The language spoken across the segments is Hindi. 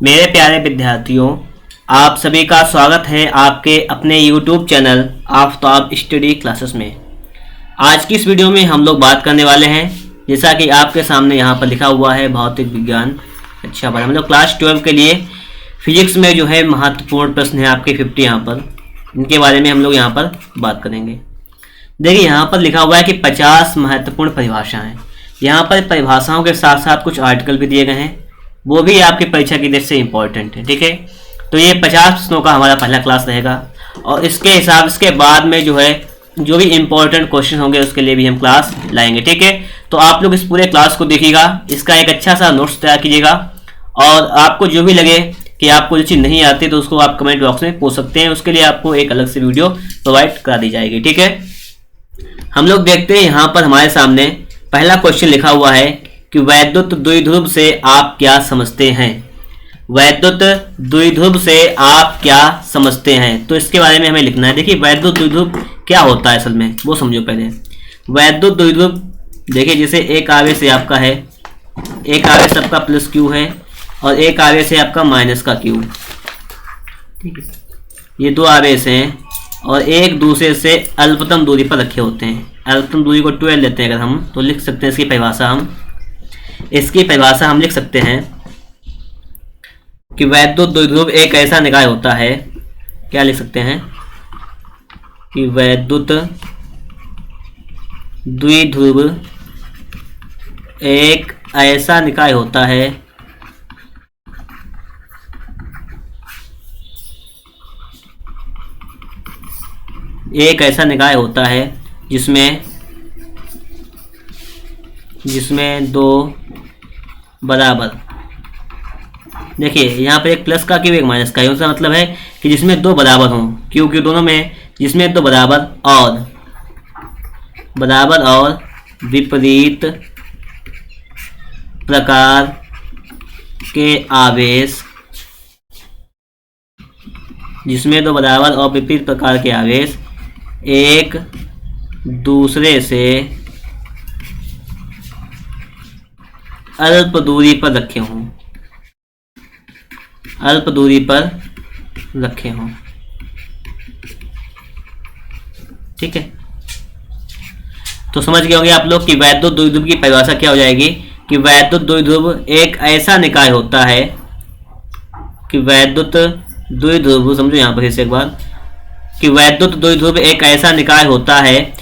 मेरे प्यारे विद्यार्थियों, आप सभी का स्वागत है आपके अपने YouTube channel Aftab study classes में। आज की इस वीडियो में हम लोग बात करने वाले हैं, जैसा कि आपके सामने यहाँ पर लिखा हुआ है भौतिक विज्ञान अच्छा बात। हम लोग क्लास 12 के लिए फिजिक्स में जो है महत्वपूर्ण प्रश्न है आपके 50 यहाँ पर, इनके बारे में हम लोग यहाँ पर बात करेंगे। देखिए यहाँ पर लिखा हुआ है कि 50 महत्वपूर्ण परिभाषाएँ। यहाँ पर परिभाषाओं के साथ साथ कुछ आर्टिकल भी दिए गए हैं, वो भी आपकी परीक्षा की दृष्टि से इम्पोर्टेंट है। ठीक है, तो ये 50 प्रश्नों का हमारा पहला क्लास रहेगा और इसके हिसाब इसके बाद में जो है जो भी इम्पोर्टेंट क्वेश्चन होंगे उसके लिए भी हम क्लास लाएंगे। ठीक है, तो आप लोग इस पूरे क्लास को देखिएगा, इसका एक अच्छा सा नोट्स तैयार कीजिएगा और आपको जो भी लगे कि आपको जो चीज़ नहीं आती तो उसको आप कमेंट बॉक्स में पूछ सकते हैं, उसके लिए आपको एक अलग से वीडियो प्रोवाइड करा दी जाएगी। ठीक है, हम लोग देखते हैं यहाँ पर हमारे सामने पहला क्वेश्चन लिखा हुआ है कि वैद्युत द्विध्रुव से आप क्या समझते हैं। वैद्युत द्विध्रुव से आप क्या समझते हैं, तो इसके बारे में हमें लिखना है। देखिए वैद्युत द्विध्रुव क्या होता है असल में, वो समझो पहले। वैद्युत द्विध्रुव देखिए जैसे एक आवेश आपका है, एक आवेश आपका प्लस क्यू है और एक आवेश है आपका माइनस का क्यू। ठीक है, ये दो आवेश हैं और एक दूसरे से अल्पतम दूरी पर रखे होते हैं। अल्पतम दूरी को 12 लेते हैं अगर हम, तो लिख सकते हैं इसकी परिभाषा हम लिख सकते हैं कि वैद्युत द्विध्रुव एक ऐसा निकाय होता है। क्या लिख सकते हैं कि वैद्युत द्विध्रुव एक ऐसा निकाय होता है जिसमें दो बराबर, देखिए यहाँ पर एक प्लस का क्यू एक माइनस का, उसका मतलब है कि जिसमें दो बराबर हों, क्योंकि दोनों में जिसमें दो बराबर और विपरीत प्रकार के आवेश, जिसमें दो बराबर और विपरीत प्रकार के आवेश एक दूसरे से अल्प दूरी पर रखे हों। ठीक है, तो समझ गए होंगे आप लोग कि वैद्युत द्विध्रुव की परिभाषा क्या हो जाएगी कि वैद्युत द्विध्रुव एक ऐसा निकाय होता है कि वैद्युत द्विध्रुव, समझो यहाँ पर इसे एक बार, कि वैद्युत द्विध्रुव एक ऐसा निकाय होता है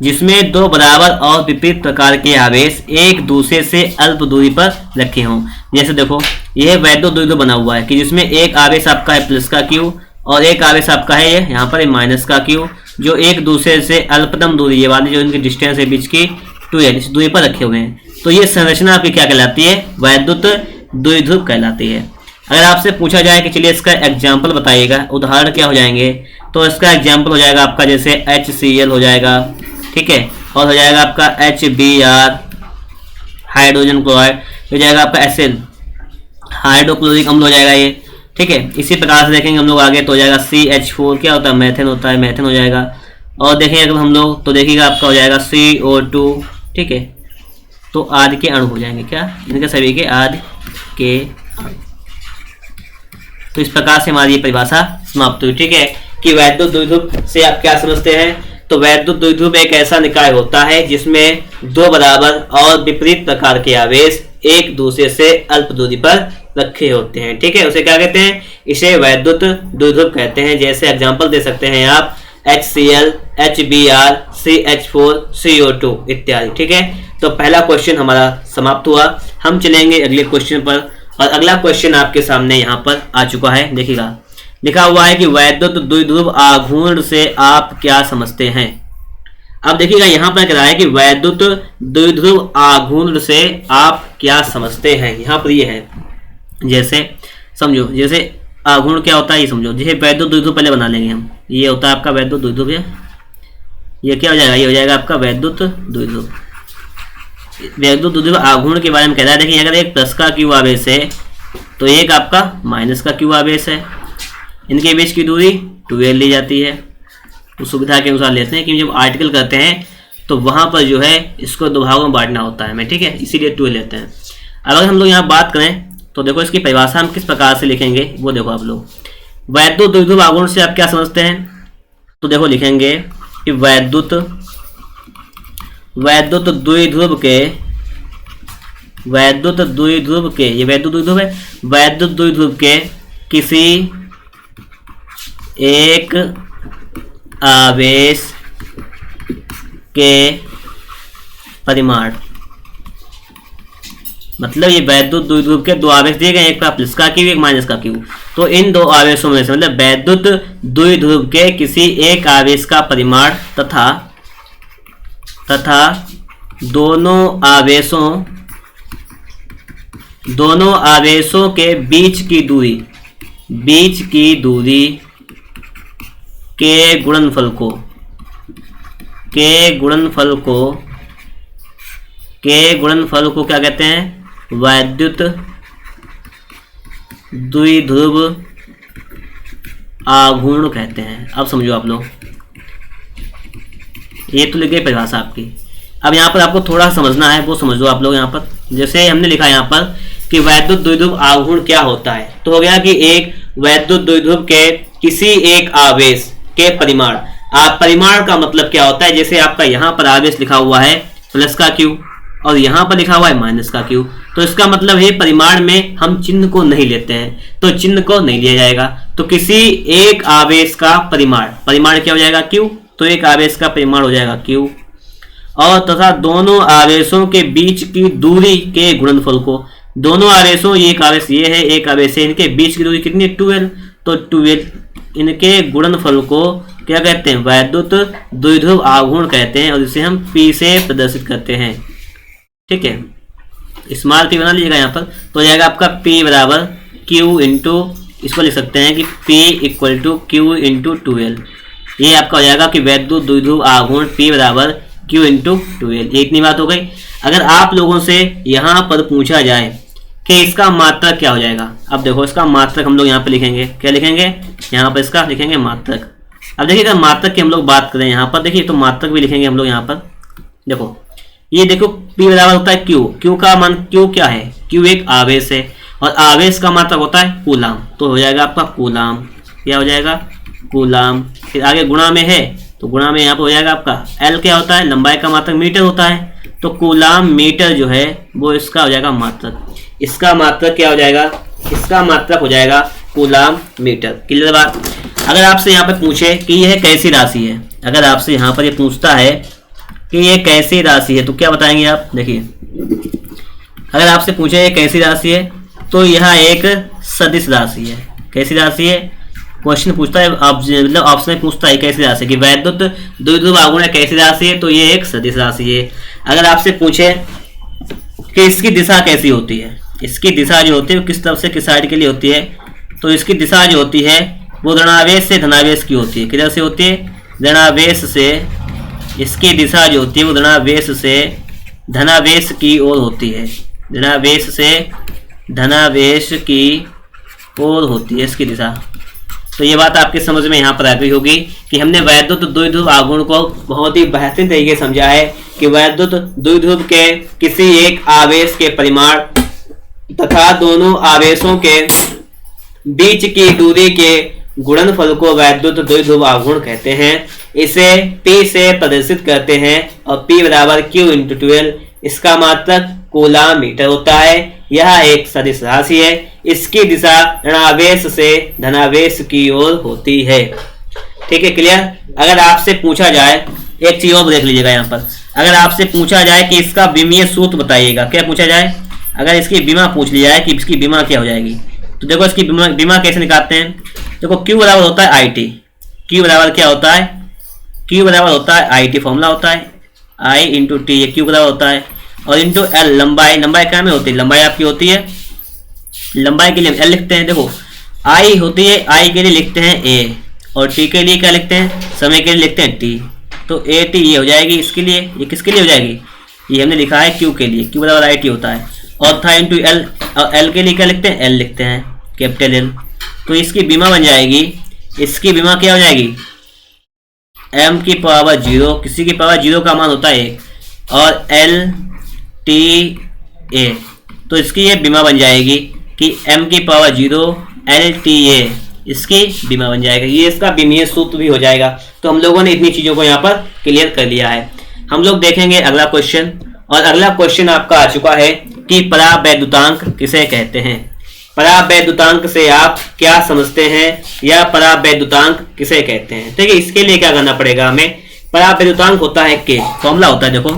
जिसमें दो बराबर और विपरीत प्रकार के आवेश एक दूसरे से अल्प दूरी पर रखे हों। जैसे देखो यह वैद्युत द्विध्रुव बना हुआ है कि जिसमें एक आवेश आपका है प्लस का क्यू और एक आवेश आपका है यहाँ पर माइनस का क्यू, जो एक दूसरे से अल्पतम दूरी, ये वाली जो इनकी डिस्टेंस है बीच की 2l, इस दूरी पर रखे हुए हैं। तो ये संरचना आपकी क्या कहलाती है, वैद्युत द्विध्रुव कहलाती है। अगर आपसे पूछा जाए कि चलिए इसका एग्जाम्पल बताइएगा, उदाहरण क्या हो जाएंगे, तो इसका एग्जाम्पल हो जाएगा आपका जैसे HCl हो जाएगा, ठीक है, और हो जाएगा आपका HBr हाइड्रोजन क्लोराइड, हो जाएगा आपका HCl हाइड्रोक्लोरिक अम्ल हो जाएगा ये। ठीक है, इसी प्रकार से देखेंगे हम लोग आगे तो हो जाएगा CH4, क्या होता है मेथेन होता है, मेथेन हो जाएगा। और देखेंगे अगर हम लोग तो देखिएगा आपका हो जाएगा CO2। ठीक है, तो आदि के अणु हो जाएंगे, क्या इनके सभी के आदि के अणु। तो इस प्रकार से हमारी ये परिभाषा समाप्त हुई। ठीक है, कि वैद्युत द्विध्रुव से आप क्या समझते हैं, तो वैद्युत द्विध्रुव एक ऐसा निकाय होता है जिसमें दो बराबर और विपरीत प्रकार के आवेश एक दूसरे से अल्प दूरी पर रखे होते हैं। ठीक है, उसे क्या कहते हैं, इसे वैद्युत द्विध्रुव कहते हैं। जैसे एग्जांपल दे सकते हैं आप HCl, HBr, CH4, CO2 इत्यादि। ठीक है, तो पहला क्वेश्चन हमारा समाप्त हुआ। हम चलेंगे अगले क्वेश्चन पर और अगला क्वेश्चन आपके सामने यहाँ पर आ चुका है। देखिएगा लिखा हुआ है कि वैद्युत द्विध्रुव आघूर्ण से आप क्या समझते हैं। अब देखिएगा यहाँ पर कह रहा है कि वैद्युत द्विध्रुव आघूर्ण से आप क्या समझते हैं। यहाँ पर ये है, जैसे समझो जैसे आघूर्ण क्या होता है ये समझो। जैसे वैद्युत द्विध्रुव पहले बना लेंगे हम, ये होता है आपका वैद्युत द्विध्रुव, ये क्या हो जाएगा, ये हो जाएगा आपका वैद्युत द्विध्रुव। वैद्युत द्विध्रुव आघूर्ण के बारे में कह रहा है। देखिए अगर एक प्लस का क्यू आवेश है तो एक आपका माइनस का क्यू आवेश है, इनके बीच की दूरी 2l ली जाती है। तो सुविधा के अनुसार लेते हैं कि जब आर्टिकल करते हैं तो वहाँ पर जो है इसको दो भागों में बांटना होता है हमें, ठीक है, इसीलिए 2 लेते हैं। अगर हम लोग यहाँ बात करें तो देखो इसकी परिभाषा हम किस प्रकार से लिखेंगे वो देखो आप लोग। वैद्युत द्विध्रुव आघूर्ण से आप क्या समझते हैं, तो देखो लिखेंगे कि वैद्युत द्विध्रुव के ये वैद्युत द्विध्रुव है, वैद्युत द्विध्रुव के किसी एक आवेश के परिमाण, मतलब ये वैद्युत द्विध्रुव के दो आवेश दिए गए, एक का प्लस का क्यू एक माइनस का क्यू, तो इन दो आवेशों में से मतलब वैद्युत द्विध्रुव के किसी एक आवेश का परिमाण तथा दोनों आवेशों के बीच की दूरी के गुणनफल को क्या कहते हैं, वैद्युत द्विध्रुव आघूर्ण कहते हैं। अब समझो आप लोग, ये तो लिख गई परिभाषा आपकी। अब यहाँ पर आपको थोड़ा समझना है, वो समझ लो आप लोग। यहाँ पर जैसे हमने लिखा यहाँ पर कि वैद्युत द्विध्रुव आघूर्ण क्या होता है, तो हो गया कि एक वैद्युत द्विध्रुव के किसी एक आवेश के परिमाण। परिमाण का मतलब क्या होता है, जैसे आपका यहाँ पर आवेश लिखा हुआ है प्लस का क्यू और यहाँ पर लिखा हुआ है माइनस का क्यू, तो इसका मतलब है परिमाण में हम चिन्ह को नहीं लेते हैं, तो चिन्ह को नहीं लिया जाएगा। तो किसी एक आवेश का परिमाण क्या हो जाएगा, क्यू, तो एक आवेश का परिमाण हो जाएगा क्यू, और तथा दोनों आवेशों के बीच की दूरी के गुणनफल को, दोनों आवेशों, एक आवेश ये है एक आवेश है, इनके बीच की दूरी कितनी, 2l, तो 2l इनके गुणनफल को क्या कहते हैं, वैद्युत द्विध्रुव आघूर्ण कहते हैं, और इसे हम P से प्रदर्शित करते हैं। ठीक है, स्मॉल p बना लीजिएगा यहाँ पर, तो हो जाएगा आपका P बराबर Q इंटू, इसको लिख सकते हैं कि P equal to Q into 2l। ये आपका हो जाएगा कि वैद्युत द्विध्रुव आघूर्ण P बराबर Q इंटू 2l। ये इतनी बात हो गई। अगर आप लोगों से यहाँ पर पूछा जाए कि इसका मात्रक क्या हो जाएगा, अब देखो इसका मात्रक हम लोग यहाँ पर लिखेंगे, क्या लिखेंगे, यहाँ पर इसका लिखेंगे मात्रक। अब देखिए अगर मात्रक की हम लोग बात करें यहाँ पर, देखिए तो मात्रक भी लिखेंगे हम लोग यहाँ पर। देखो ये देखो P बराबर होता है Q का मान, Q क्या है, Q एक आवेश है और आवेश का मात्रक होता है कूलाम, तो हो जाएगा आपका कूलाम, क्या हो जाएगा, कूलाम। फिर आगे गुणा में है तो गुणा में यहाँ पर हो जाएगा आपका L क्या होता है, लंबाई का मात्रक मीटर होता है, तो कूलाम मीटर जो है वो इसका हो जाएगा मात्रक। इसका मात्रक क्या हो जाएगा, इसका मात्रक हो जाएगा कूलाम मीटर। क्लियर बात। अगर आपसे यहाँ पर पूछे कि यह कैसी राशि है, अगर आपसे यहाँ पर ये पूछता है कि ये कैसी राशि है, तो क्या बताएंगे आप, देखिए अगर आपसे पूछे ये कैसी राशि है, तो यह एक सदिश राशि है। कैसी राशि है, क्वेश्चन पूछता है, मतलब ऑप्शन में पूछता है कैसी राशि, कि वैद्युत द्विध्रुव आघूर्ण कैसी राशि है, तो ये एक सदिश राशि है। अगर आपसे पूछे कि इसकी दिशा कैसी होती है, इसकी दिशा जो होती है वो किस तरफ से किस साइड के लिए होती है, तो इसकी दिशा जो होती है वो ऋणावेश से धनावेश की होती है। किधर से होती है, ऋणावेश से, इसकी दिशा जो होती है वो ऋणावेश से धनावेश की ओर होती है, ऋणावेश से धनावेश की ओर होती है इसकी दिशा। तो ये बात आपके समझ में यहाँ पर आ गई होगी कि हमने वैद्युत द्विध्रुव आघूर्ण को बहुत ही बेहतरीन तरीके से समझा है कि वैद्युत द्विध्रुव के किसी एक आवेश के परिमाण तथा दोनों आवेशों के बीच की दूरी के गुणनफल को वैद्युत द्विध्रुव आघूर्ण कहते हैं। इसे P से प्रदर्शित करते हैं और P बराबर Q इंटू 12, इसका मात्रक कूलाम मीटर होता है। यह एक सदिश राशि है, इसकी दिशा ऋणावेश से धनावेश की ओर होती है। ठीक है, क्लियर। अगर आपसे पूछा जाए, एक चीज और देख लीजिएगा यहाँ पर, अगर आपसे पूछा जाए कि इसका विमीय सूत्र बताइएगा, क्या पूछा जाए, अगर इसकी बीमा पूछ लिया जाए कि इसकी बीमा क्या हो जाएगी, तो देखो इसकी बीमा कैसे निकालते हैं। देखो Q बराबर होता है IT, Q बराबर क्या होता है, Q बराबर होता है IT, फॉर्मूला होता है I इंटू टी, ये Q बराबर होता है, और इंटू L लंबाई, लंबाई क्या में होती है, लंबाई आपकी होती है, लंबाई के लिए L लिखते हैं। देखो I होती है, I के लिए लिखते हैं A, और T के लिए क्या लिखते हैं, समय के लिए लिखते हैं T, तो AT ये हो जाएगी इसके लिए, ये किसके लिए हो जाएगी, ये हमने लिखा है Q के लिए, Q बराबर IT होता है, और था इंटू L, और L के लिए क्या लिखते हैं, L लिखते हैं, कैपिटल L। तो इसकी बीमा बन जाएगी, इसकी बीमा क्या हो जाएगी, m की पावर 0, किसी की पावर 0 का मान होता है 1, और LTA, तो इसकी ये बीमा बन जाएगी कि m की पावर 0 LTA इसकी बीमा बन जाएगा। ये इसका बीमीय सूत्र भी हो जाएगा। तो हम लोगों ने इतनी चीजों को यहाँ पर क्लियर कर लिया है। हम लोग देखेंगे अगला क्वेश्चन, और अगला क्वेश्चन आपका आ चुका है कि परावैद्युतांक किसे कहते हैं। परावैद्युतांक से आप क्या समझते हैं, या परावैद्युतांक किसे कहते हैं। ठीक है, इसके लिए क्या करना पड़ेगा हमें। परावैद्युतांक होता है के, फॉर्मूला होता है, देखो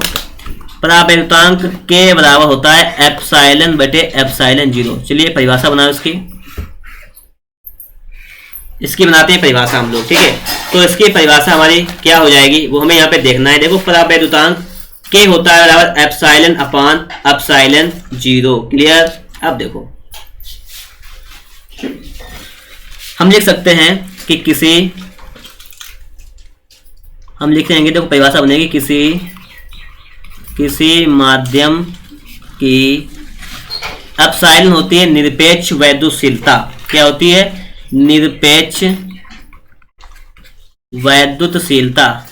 परावैद्युतांक के बराबर होता है एप्सिलॉन बटे एप्सिलॉन 0। चलिए परिभाषा बनाओ इसकी बनाते हैं परिभाषा हम लोग। ठीक है, तो इसकी परिभाषा हमारी क्या हो जाएगी वो हमें यहाँ पे देखना है। देखो परावैद्युतांक के होता है बराबर एप्सिलॉन अपान एप्सिलॉन 0। क्लियर। अब देखो हम लिख सकते हैं कि हम लिख लेंगे, देखो परिभाषा बनेगी किसी माध्यम की एप्सिलॉन होती है निरपेक्ष वैद्युतशीलता। क्या होती है? निरपेक्ष वैद्युतशीलता।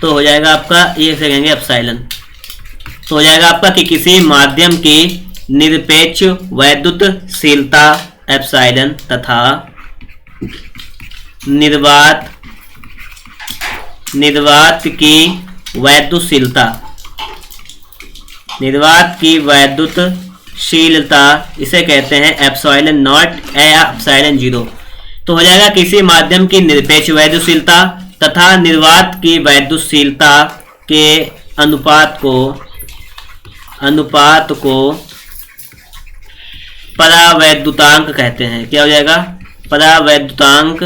तो हो जाएगा आपका ये से कहेंगे एप्सिलॉन। तो हो जाएगा आपका कि किसी माध्यम की निरपेक्ष वैद्युतशीलता एप्सिलॉन तथा निर्वात की वैद्युतशीलता इसे कहते हैं एप्सिलॉन नॉट या एप्सिलॉन 0। तो हो जाएगा किसी माध्यम की निरपेक्ष वैद्युतशीलता तथा निर्वात की वैद्युतशीलता के अनुपात को परावैद्युतांक कहते हैं। क्या हो जाएगा? परावैद्युतांक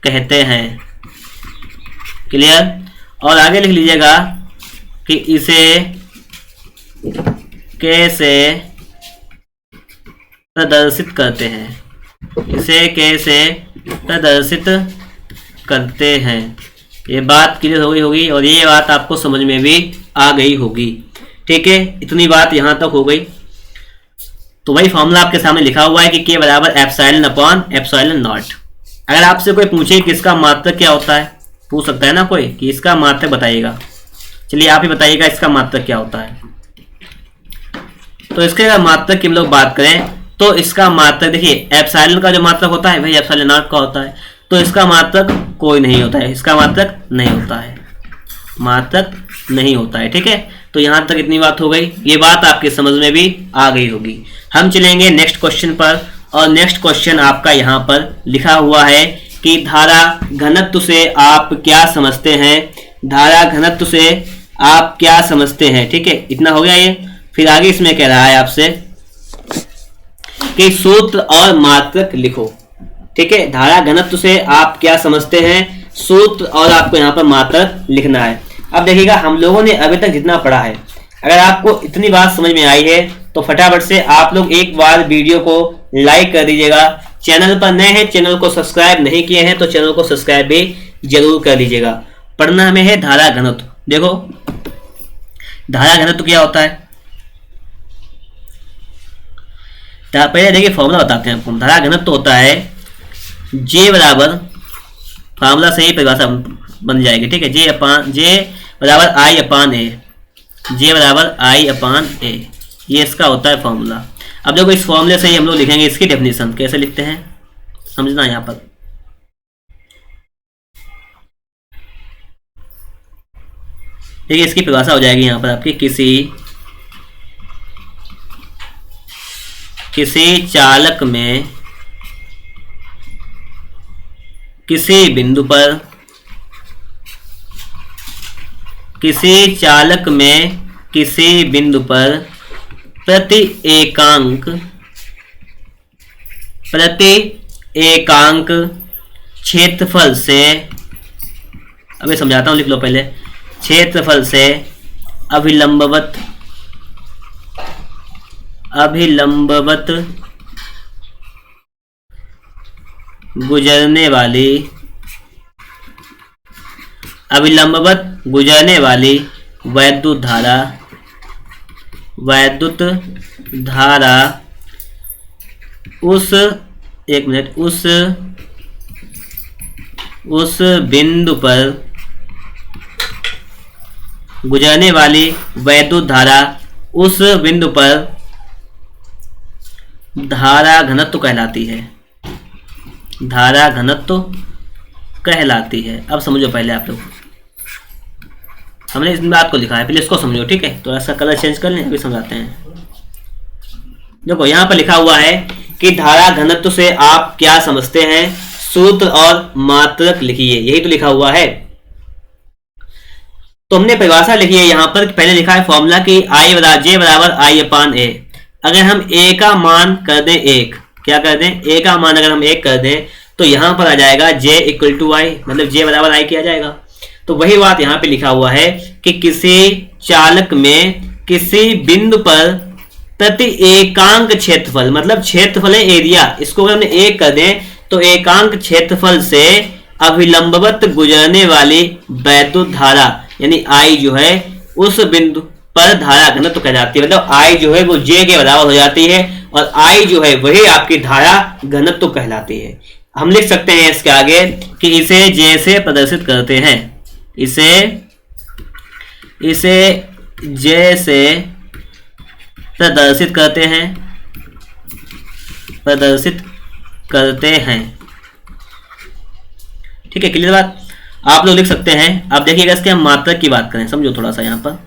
कहते हैं। क्लियर। और आगे लिख लीजिएगा कि इसे कैसे प्रदर्शित करते हैं। ये बात क्लियर हो गई होगी और ये बात आपको समझ में भी आ गई होगी। ठीक है, इतनी बात यहाँ तक हो गई। तो वही फॉर्मूला आपके सामने लिखा हुआ है कि के बराबर एप्सिलॉन अपॉन एप्सिलॉन नॉट। अगर आपसे कोई पूछे कि इसका मात्रक क्या होता है, पूछ सकता है ना कोई कि इसका मात्रक बताइएगा। चलिए आप ही बताइएगा इसका मात्रक क्या होता है। तो इसके अगर मात्रक की हम लोग बात करें तो इसका मात्रक देखिए, एप्सिलॉन का जो मात्रक होता है वही एप्सिलॉन नॉट का होता है। तो इसका मात्रक कोई नहीं होता है, इसका मात्रक नहीं होता है। ठीक है, तो यहाँ तक इतनी बात हो गई। ये बात आपके समझ में भी आ गई होगी। हम चलेंगे नेक्स्ट क्वेश्चन पर, और नेक्स्ट क्वेश्चन आपका यहाँ पर लिखा हुआ है कि धारा घनत्व से आप क्या समझते हैं। ठीक है, इतना हो गया ये। फिर आगे इसमें कह रहा है आपसे कि सूत्र और मात्रक लिखो। ठीक है, धारा घनत्व से आप क्या समझते हैं, सूत्र और आपको यहाँ पर मात्रक लिखना है। अब देखिएगा हम लोगों ने अभी तक जितना पढ़ा है, अगर आपको इतनी बात समझ में आई है तो फटाफट से आप लोग एक बार वीडियो को लाइक कर दीजिएगा। चैनल पर नए हैं, चैनल को सब्सक्राइब नहीं किए हैं तो चैनल को सब्सक्राइब भी जरूर कर लीजिएगा। पढ़ना हमें है धारा घनत्व। देखो धारा घनत्व क्या होता है, पहले देखिए फॉर्मूला बताते हैं आपको। धारा घनत्व होता है जे बराबर, फॉर्मूला से ही परिभाषा बन जाएगी। ठीक है, जे बराबर आई अपान ए, ये इसका होता है फॉर्मूला। अब देखो इस फॉर्मूले से ही हम लोग लिखेंगे इसकी डेफिनेशन। कैसे लिखते हैं समझना यहाँ पर। देखिए इसकी परिभाषा हो जाएगी यहाँ पर आपकी, किसी चालक में किसी बिंदु पर प्रति एकांक क्षेत्रफल से, अभी समझाता हूँ, लिख लो पहले। क्षेत्रफल से अभिलंबवत गुजरने वाली वैद्युत धारा उस बिंदु पर गुजरने वाली वैद्युत धारा उस बिंदु पर धारा घनत्व कहलाती है। धारा घनत्व कहलाती है। अब समझो पहले आप लोग, हमने इस बात को लिखा है, पहले इसको समझो, ठीक है। तो ऐसा कलर चेंज कर लें, अभी समझाते हैं। देखो यहाँ पर लिखा हुआ है कि धारा घनत्व से आप क्या समझते हैं, सूत्र और मात्रक लिखिए, यही तो लिखा हुआ है। तो हमने परिभाषा लिखी है यहाँ पर, पहले लिखा है फॉर्मूला कि I बराबर J बराबर I/A। अगर हम A का मान कर दें 1, क्या कर दें, A का मान अगर हम 1 कर दें तो यहाँ पर आ जाएगा J इक्वल टू I, मतलब J बराबर I किया जाएगा। तो वही बात यहाँ पे लिखा हुआ है कि किसी चालक में किसी बिंदु पर प्रति एकांक क्षेत्रफल, मतलब क्षेत्रफल है एरिया, इसको अगर हमने 1 कर दें तो एकांक क्षेत्रफल से अभिलंबवत गुजरने वाली वैद्युत धारा यानी I जो है उस बिंदु पर धारा घनत्व कहलाती है। मतलब I जो है वो J के बराबर हो जाती है और I जो है वही आपकी धारा घनत्व कहलाती है। हम लिख सकते हैं इसके आगे कि इसे J से प्रदर्शित करते हैं, इसे J से प्रदर्शित करते हैं, ठीक है। क्लियर बात, आप लोग लिख सकते हैं। अब देखिएगा इसके हम मात्रक की बात करें, समझो थोड़ा सा यहाँ पर,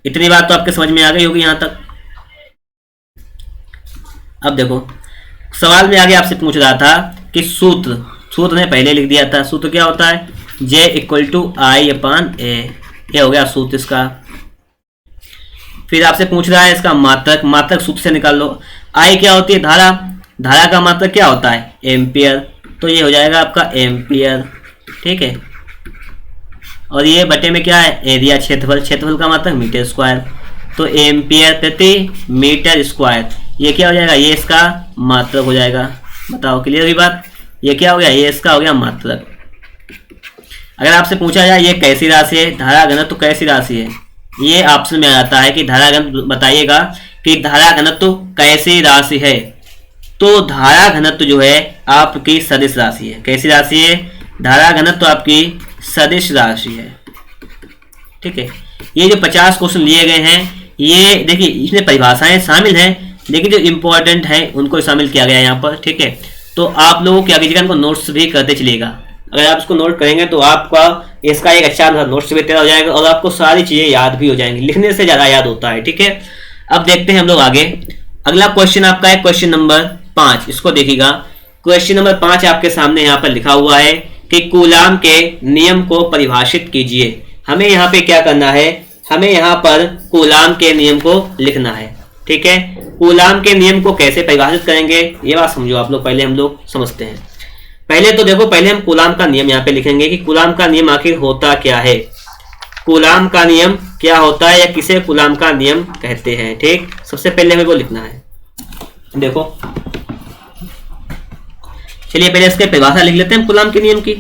इतनी बात तो आपके समझ में आ गई होगी यहाँ तक। अब देखो सवाल में आगे आपसे पूछ रहा था कि सूत्र ने पहले लिख दिया था। सूत्र क्या होता है, J इक्वल टू I/A, ये हो गया सूत्र इसका। फिर आपसे पूछ रहा है इसका मात्रक सूत्र से निकाल लो। I क्या होती है, धारा का मात्रक क्या होता है, एम्पियर, तो ये हो जाएगा आपका एम्पियर, ठीक है। और ये बटे में क्या है, एरिया, क्षेत्रफल का मात्रक मीटर स्क्वायर, तो एम्पियर प्रति मीटर स्क्वायर, ये क्या हो जाएगा, ये इसका मात्रक हो जाएगा। बताओ क्लियर हुई बात, ये क्या हो गया, ये इसका हो गया मात्रक। अगर आपसे पूछा जाए ये कैसी राशि है, धारा घनत्व तो कैसी राशि है, ये ऑप्शन में आ जाता है कि धारा घनत्व बताइएगा कि धारा घनत्व कैसी राशि है। तो धारा घनत्व जो है आपकी सदिश राशि है। कैसी राशि है, धारा घनत्व आपकी सदिश राशि है, ठीक है। ये जो 50 क्वेश्चन लिए गए हैं, ये देखिए इसमें परिभाषाएं शामिल हैं, लेकिन जो इम्पोर्टेंट है उनको शामिल किया गया है यहाँ पर, ठीक है। तो आप लोगों क्या कीजिएगा, इनको नोट्स भी करते चलिएगा। अगर आप इसको नोट करेंगे तो आपका इसका एक अच्छा नोट्स भी तैयार हो जाएगा और आपको सारी चीजें याद भी हो जाएंगी, लिखने से ज्यादा याद होता है, ठीक है। अब देखते हैं हम लोग आगे। अगला क्वेश्चन आपका है क्वेश्चन नंबर 5, इसको देखिएगा। क्वेश्चन नंबर 5 आपके सामने यहाँ पर लिखा हुआ है कि कूलाम के नियम को परिभाषित कीजिए। हमें यहाँ पे क्या करना है, हमें यहाँ पर कूलाम के नियम को लिखना है, ठीक है। कूलाम के नियम को कैसे परिभाषित करेंगे ये बात समझो आप लोग, पहले हम लोग समझते हैं। पहले तो देखो, पहले हम कूलाम का नियम यहाँ पे लिखेंगे कि कूलाम का नियम आखिर होता क्या है, कूलाम का नियम क्या होता है या किसे कूलाम का नियम कहते हैं, ठीक। सबसे पहले हमें वो लिखना है। देखो चलिए पहले इसके परिभाषा लिख लेते हैं कूलाम के नियम की।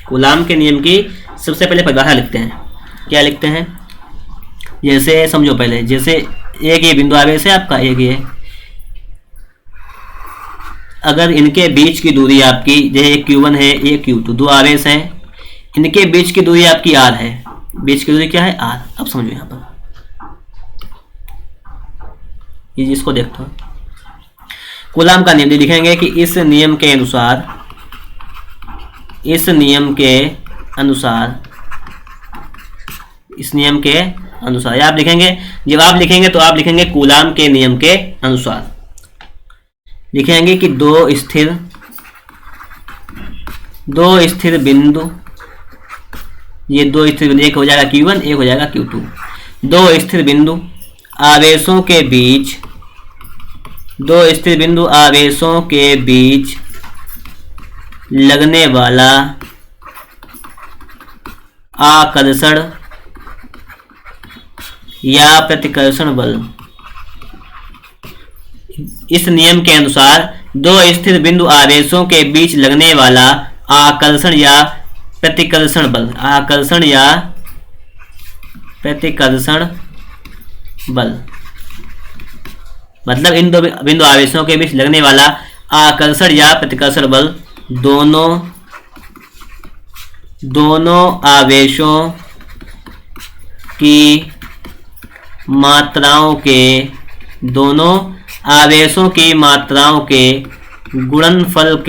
कूलाम के नियम की सबसे पहले परिभाषा लिखते हैं। क्या लिखते हैं, जैसे समझो पहले, जैसे एक ये बिंदु आवेश है आपका, एक ये, अगर इनके बीच की दूरी आपकी जैसे Q1 है, ये Q2, दो आवेश हैं, इनके बीच की दूरी आपकी R है। बीच की दूरी क्या है, R। अब समझो यहाँ पर ये जिसको देखते हो, कूलाम का नियम लिखेंगे कि इस नियम के अनुसार या आप लिखेंगे, जब आप लिखेंगे तो आप लिखेंगे कूलाम के नियम के अनुसार, लिखेंगे कि दो स्थिर बिंदु, ये दो स्थिर बिंदु, एक हो जाएगा Q1, एक हो जाएगा Q2, दो स्थिर बिंदु आवेशों के बीच लगने वाला आकर्षण या प्रतिकर्षण बल। इस नियम के अनुसार दो स्थिर बिंदु आवेशों के बीच लगने वाला आकर्षण या प्रतिकर्षण बल, मतलब इन दो बिंदु आवेशों के बीच लगने वाला आकर्षण या प्रतिकर्षण बल दोनों आवेशों की मात्राओं के दोनों आवेशों की मात्राओं के गुणनफल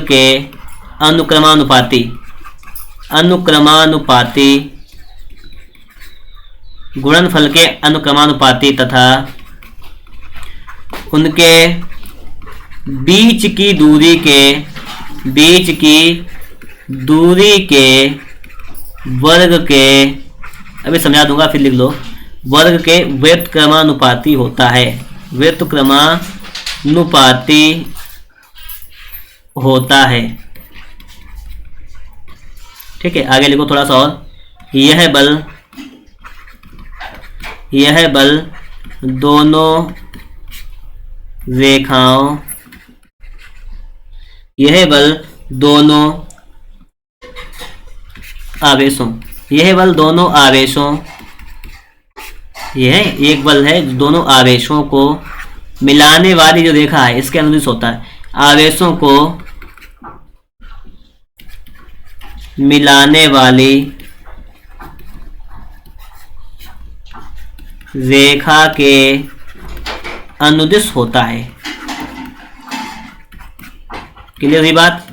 के अनुक्रमानुपाती गुणनफल के अनुक्रमानुपाती तथा उनके बीच की दूरी के वर्ग के, अभी समझा दूंगा फिर लिख लो, वर्ग के व्युत्क्रमानुपाती होता है, व्युत्क्रमानुपाती होता है। ठीक है, आगे लिखो थोड़ा सा और। यह बल दोनों रेखाओं, यह बल दोनों आवेशों, यह एक बल है दोनों आवेशों को मिलाने वाली जो रेखा है इसके अनुदिश होता है। आवेशों को मिलाने वाली रेखा के अनुदिश होता है। क्लियर हुई बात?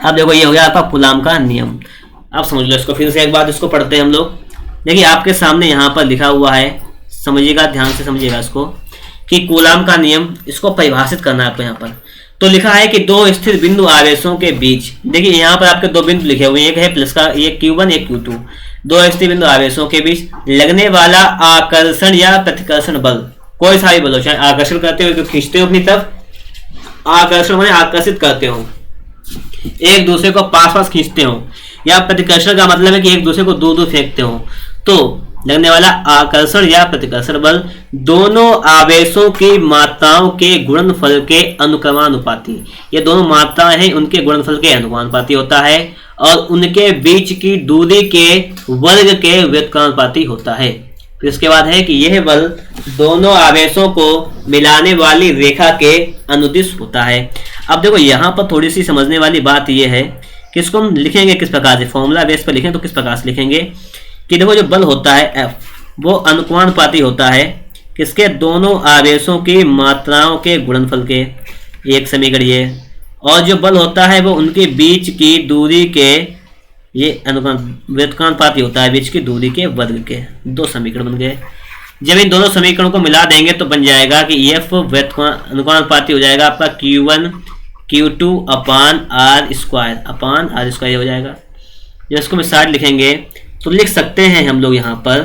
अब देखो ये हो गया आपका कूलाम का नियम। अब समझ लो इसको, फिर से एक बात इसको पढ़ते हैं हम लोग। देखिए आपके सामने यहाँ पर लिखा हुआ है, समझिएगा, ध्यान से समझिएगा इसको, कि कूलाम का नियम, इसको परिभाषित करना है आपको। यहाँ पर तो लिखा है कि दो स्थिर बिंदु आवेशों के बीच, देखिए यहाँ पर आपके दो बिंदु लिखे हुए हैं, एक है प्लस का, एक Q1 एक Q2, दो स्थिर बिंदु आवेशों के बीच लगने वाला आकर्षण या प्रतिकर्षण बल, कोई सा भी बल हो, चाहे आकर्षण करते हो, खींचते हो अपनी तरफ, आकर्षण माने आकर्षित करते हो, एक दूसरे को पास पास खींचते हो, या प्रतिकर्षण का मतलब है कि एक दूसरे को दूर दूर फेंकते हो, तो लगने वाला आकर्षण या प्रतिकर्षण बल दोनों आवेशों की मात्राओं के गुणनफल के अनुक्रमानुपाती, ये दोनों मात्राएं हैं उनके गुणनफल के अनुक्रमानुपाती होता है, और उनके बीच की दूरी के वर्ग के व्युत्क्रमानुपाती होता है। फिर इसके बाद है कि यह बल दोनों आवेशों को मिलाने वाली रेखा के अनुदिश होता है। अब देखो यहाँ पर थोड़ी सी समझने वाली बात यह है कि इसको हम लिखेंगे किस प्रकार से, फॉर्मूला बेस पर लिखें तो किस प्रकार से लिखेंगे कि देखो जो बल होता है F, वो अनुक्रमानुपाती होता है किसके, दोनों आवेशों की मात्राओं के गुणनफल के, एक समीकरण ये, और जो बल होता है वो उनके बीच की दूरी के, ये व्युत्क्रमानुपाती होता है बीच की दूरी के वर्ग के। दो समीकरण बन गए। जब इन दोनों समीकरणों को मिला देंगे तो बन जाएगा कि F अनुक्रमानुपाती हो जाएगा आपका Q1 Q2 अपान R स्क्वायर हो जाएगा। जब इसको हम साइड लिखेंगे तो लिख सकते हैं हम लोग यहाँ पर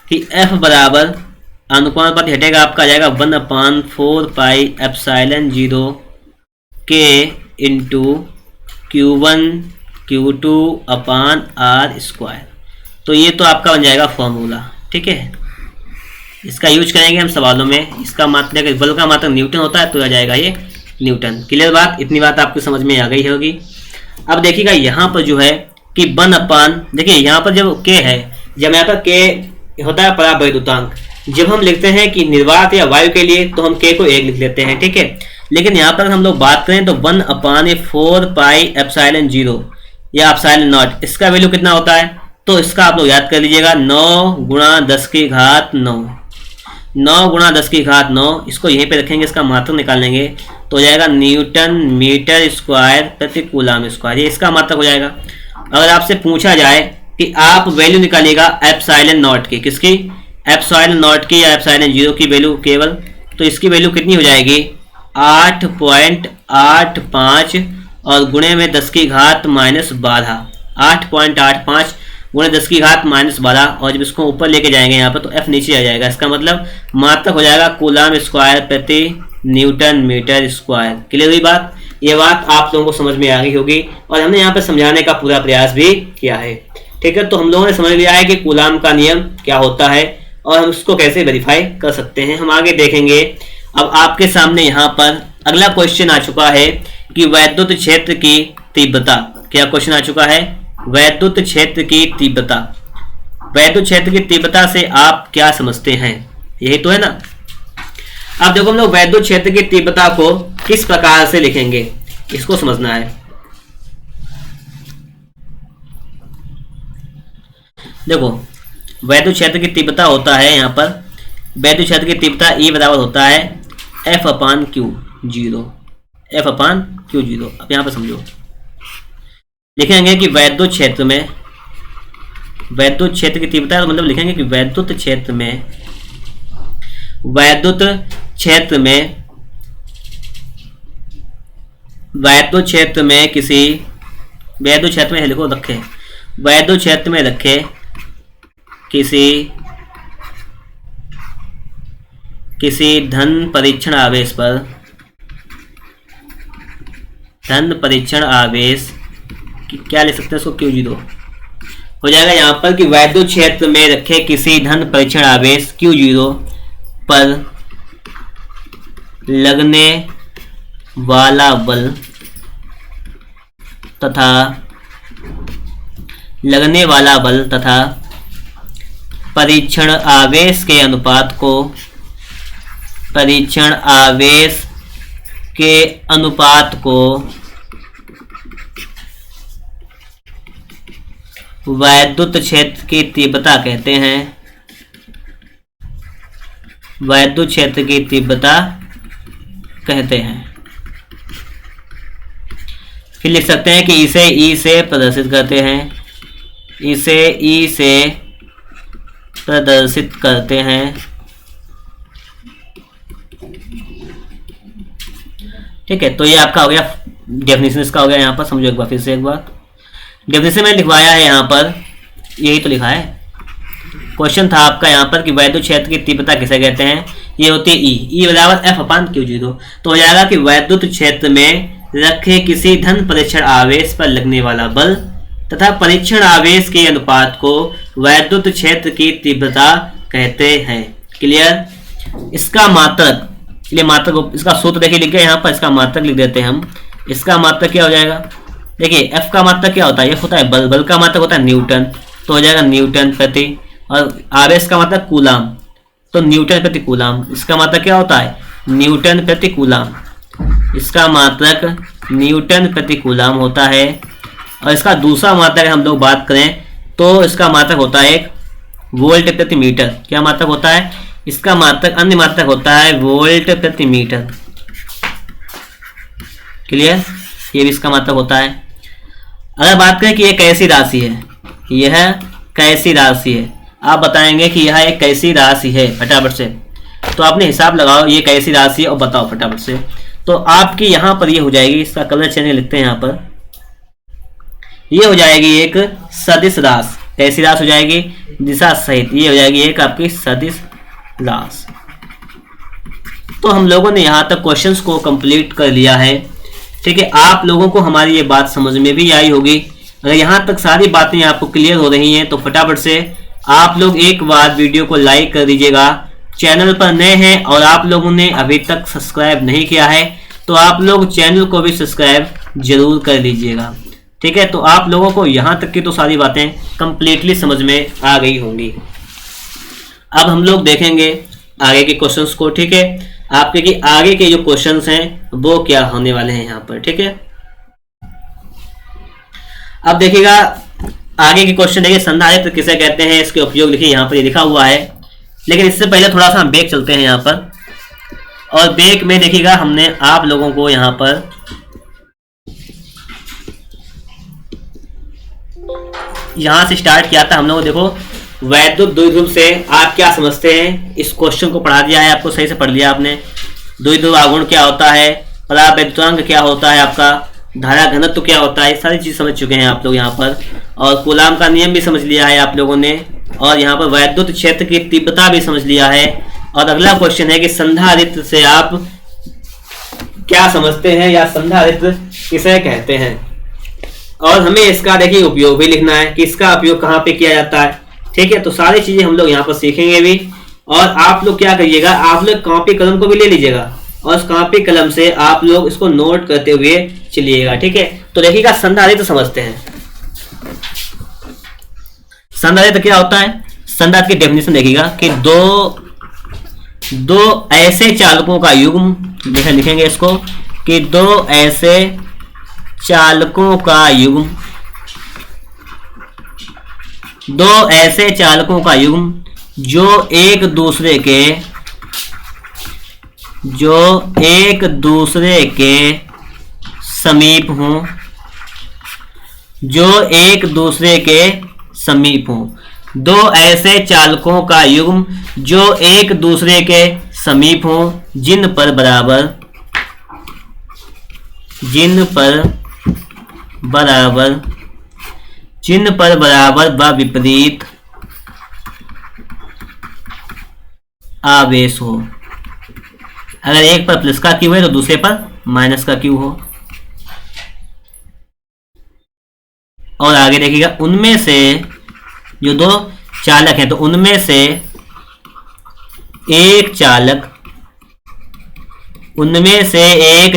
कि F बराबर अनुक्रमानुपाती हटेगा आपका, आ जाएगा 1/4 pi epsilon 0 K into Q1 Q2 अपान R स्क्वायर। तो ये तो आपका बन जाएगा फॉर्मूला। ठीक है, इसका यूज करेंगे हम सवालों में। इसका मात्रक, बल का मात्रक न्यूटन होता है, तो आ जाएगा ये न्यूटन। क्लियर बात? इतनी बात आपको समझ में आ गई होगी। अब देखिएगा यहाँ पर जो है कि 1/, देखिए यहाँ पर जब K है, जब यहाँ पर K होता है परावैद्युतांक, जब हम लिखते हैं कि निर्वात या वायु के लिए तो हम K को 1 लिख लेते हैं। ठीक है, लेकिन यहाँ पर हम लोग बात करें तो 1/4 पाई एप्सिलॉन 0 या एप्सिलॉन नॉट, इसका वैल्यू कितना होता है, तो इसका आप लोग याद कर लीजिएगा 9 गुणा 10 की घात 9, 9 गुणा 10 की घात 9। इसको यहीं पे रखेंगे, इसका मात्रक निकाल लेंगे तो हो जाएगा न्यूटन मीटर स्क्वायर प्रति कूलाम स्क्वायर, ये इसका मात्रक हो जाएगा। अगर आपसे पूछा जाए कि आप वैल्यू निकालिएगा एप्सिलॉन नॉट की, किसकी, एप्सिलॉन नॉट की या एप्सिलॉन 0 की वैल्यू केवल, तो इसकी वैल्यू कितनी हो जाएगी 8.85 और गुणे में 10 की घात -12, 8.85 गुणे 10 की घात -12, और जब इसको ऊपर लेके जाएंगे यहाँ पर तो F नीचे आ जाएगा। इसका मतलब मात्रक हो जाएगा कूलाम स्क्वायर प्रति न्यूटन मीटर स्क्वायर। क्लियर हुई बात? ये बात आप लोगों को समझ में आ गई होगी और हमने यहाँ पर समझाने का पूरा प्रयास भी किया है। ठीक है, तो हम लोगों ने समझ लिया है कि कूलाम का नियम क्या होता है और हम उसको कैसे वेरीफाई कर सकते हैं। हम आगे देखेंगे। अब आपके सामने यहाँ पर अगला क्वेश्चन आ चुका है कि वैद्युत क्षेत्र की तीव्रता। क्या क्वेश्चन आ चुका है? वैद्युत क्षेत्र की तीव्रता। वैद्युत क्षेत्र की तीव्रता से आप क्या समझते हैं? यही तो है ना। अब देखो हम लोग वैद्युत क्षेत्र की तीव्रता को किस प्रकार से लिखेंगे, इसको समझना है। देखो वैद्युत क्षेत्र की तीव्रता होता है यहाँ पर, वैद्युत क्षेत्र की तीव्रता E बराबर होता है F/Q0, F/Q0। अब यहाँ पर समझो, लिखेंगे कि वैद्युत क्षेत्र में, वैद्युत क्षेत्र की तीव्रता तो मतलब लिखेंगे कि वैद्युत क्षेत्र में, वैद्युत क्षेत्र में, वैद्युत क्षेत्र में किसी, वैद्युत क्षेत्र में लिखो रखे, वैद्युत क्षेत्र में रखे किसी धन परीक्षण आवेश पर, धन परीक्षण आवेश क्या लिख सकते हैं इसको, Q0 हो जाएगा यहाँ पर कि वैद्युत क्षेत्र में रखे किसी धन परीक्षण आवेश Q0 पर लगने वाला बल तथा परीक्षण आवेश के अनुपात को, परीक्षण आवेश के अनुपात को वैद्युत क्षेत्र की तीव्रता कहते हैं, वैद्युत क्षेत्र की तीव्रता कहते हैं। फिर लिख सकते हैं कि इसे E से प्रदर्शित करते हैं, इसे E से प्रदर्शित करते हैं। ठीक है, तो ये आपका हो गया डेफिनेशन, इसका हो गया। यहाँ पर समझो एक बार, फिर से एक बार डेफिनेशन में लिखवाया है, यहाँ पर यही तो लिखा है। क्वेश्चन था आपका यहाँ पर कि वैद्युत क्षेत्र की तीव्रता किसे कहते हैं, ये होती है E बराबर F/Q0। तो हो जाएगा कि वैद्युत क्षेत्र में रखे किसी धन परीक्षण आवेश पर लगने वाला बल तथा परीक्षण आवेश के अनुपात को वैद्युत क्षेत्र की तीव्रता कहते हैं। क्लियर। इसका मात्रक, इसलिए मात्रक, इसका सूत्र देखिए लिख गया यहाँ पर, इसका मात्रक लिख देते हैं हम। इसका मात्रक क्या हो जाएगा, देखिए F का मात्रक क्या होता है, F होता है बल, बल का मात्रक होता है न्यूटन, तो हो जाएगा न्यूटन प्रति, और आवेश का मात्रक कूलाम, तो न्यूटन प्रति कूलाम। इसका मात्रक क्या होता है, न्यूटन प्रति कूलाम, इसका मात्रक न्यूटन प्रति कूलाम होता है। और इसका दूसरा मात्रक हम लोग बात करें तो इसका मात्रक होता है एक वोल्ट प्रति मीटर। क्या मात्रक होता है, इसका मात्रक, अन्य मात्रक होता है वोल्ट प्रति मीटर। क्लियर, ये भी इसका मात्रक होता है। अगर बात करें कि यह कैसी राशि है, यह कैसी राशि है, आप बताएंगे कि यह एक कैसी राशि है, फटाफट से। तो आपने हिसाब लगाओ ये कैसी राशि है और बताओ फटाफट से। तो आपकी यहाँ पर ये हो जाएगी, इसका कलर चेंज लिखते हैं यहाँ पर, ये हो जाएगी एक सदिश राशि। कैसी राशि हो जाएगी, दिशा सहित, ये हो जाएगी एक आपकी सदिश राशि। तो हम लोगों ने यहाँ तक क्वेश्चंस को कंप्लीट कर लिया है। ठीक है, आप लोगों को हमारी ये बात समझ में भी आई होगी। अगर यहाँ तक सारी बातें आपको क्लियर हो रही हैं तो फटाफट से आप लोग एक बार वीडियो को लाइक कर दीजिएगा। चैनल पर नए हैं और आप लोगों ने अभी तक सब्सक्राइब नहीं किया है तो आप लोग चैनल को भी सब्सक्राइब जरूर कर लीजिएगा। ठीक है, तो आप लोगों को यहाँ तक की तो सारी बातें कंप्लीटली समझ में आ गई होंगी। अब हम लोग देखेंगे आगे के क्वेश्चंस को। ठीक है, आपके कि आगे के जो क्वेश्चंस हैं वो क्या होने वाले हैं यहाँ पर। ठीक है, अब देखिएगा आगे के क्वेश्चन देखिए, संधारित्र किसे कहते हैं, इसके उपयोग लिखिए, यहाँ पर ये लिखा हुआ है। लेकिन इससे पहले थोड़ा सा हम बैक चलते हैं यहाँ पर, और बैक में देखिएगा हमने आप लोगों को यहाँ पर यहाँ से स्टार्ट किया था हम लोगों। देखो वैद्युत द्विध्रुव से आप क्या समझते हैं, इस क्वेश्चन को पढ़ा दिया है आपको, सही से पढ़ लिया आपने। द्विध्रुव आघूर्ण क्या होता है, परावैद्युतांक क्या होता है, आपका धारा घनत्व क्या होता है, सारी चीज समझ चुके हैं आप लोग यहाँ पर। और कूलाम का नियम भी समझ लिया है आप लोगों ने, और यहाँ पर वैद्युत क्षेत्र की तीव्रता भी समझ लिया है। और अगला क्वेश्चन है कि संधारित्र से आप क्या समझते हैं या संधारित्र किसे कहते हैं, और हमें इसका देखिए उपयोग भी लिखना है कि इसका उपयोग कहाँ पे किया जाता है। ठीक है, तो सारी चीजें हम लोग यहाँ पर सीखेंगे भी। और आप लोग क्या करिएगा, आप लोग कॉपी कलम को भी ले लीजिएगा और उस कॉपी कलम से आप लोग इसको नोट करते हुए चलिएगा। ठीक है, तो देखिएगा संधारित्र समझते हैं। संधारित्र क्या होता है, संधारित्र की डेफिनेशन देखिएगा कि दो ऐसे चालकों का युग्म, लिखेंगे इसको कि दो ऐसे चालकों का युग्म दो ऐसे चालकों का युग्म जो एक दूसरे के समीप हों, जो एक दूसरे के समीप हों। दो ऐसे चालकों का युग्म जो एक दूसरे के समीप हों, जिन पर बराबर व विपरीत आवेश हो। अगर एक पर प्लस का क्यू है तो दूसरे पर माइनस का क्यू हो। और आगे देखिएगा, उनमें से जो दो चालक हैं तो उनमें से एक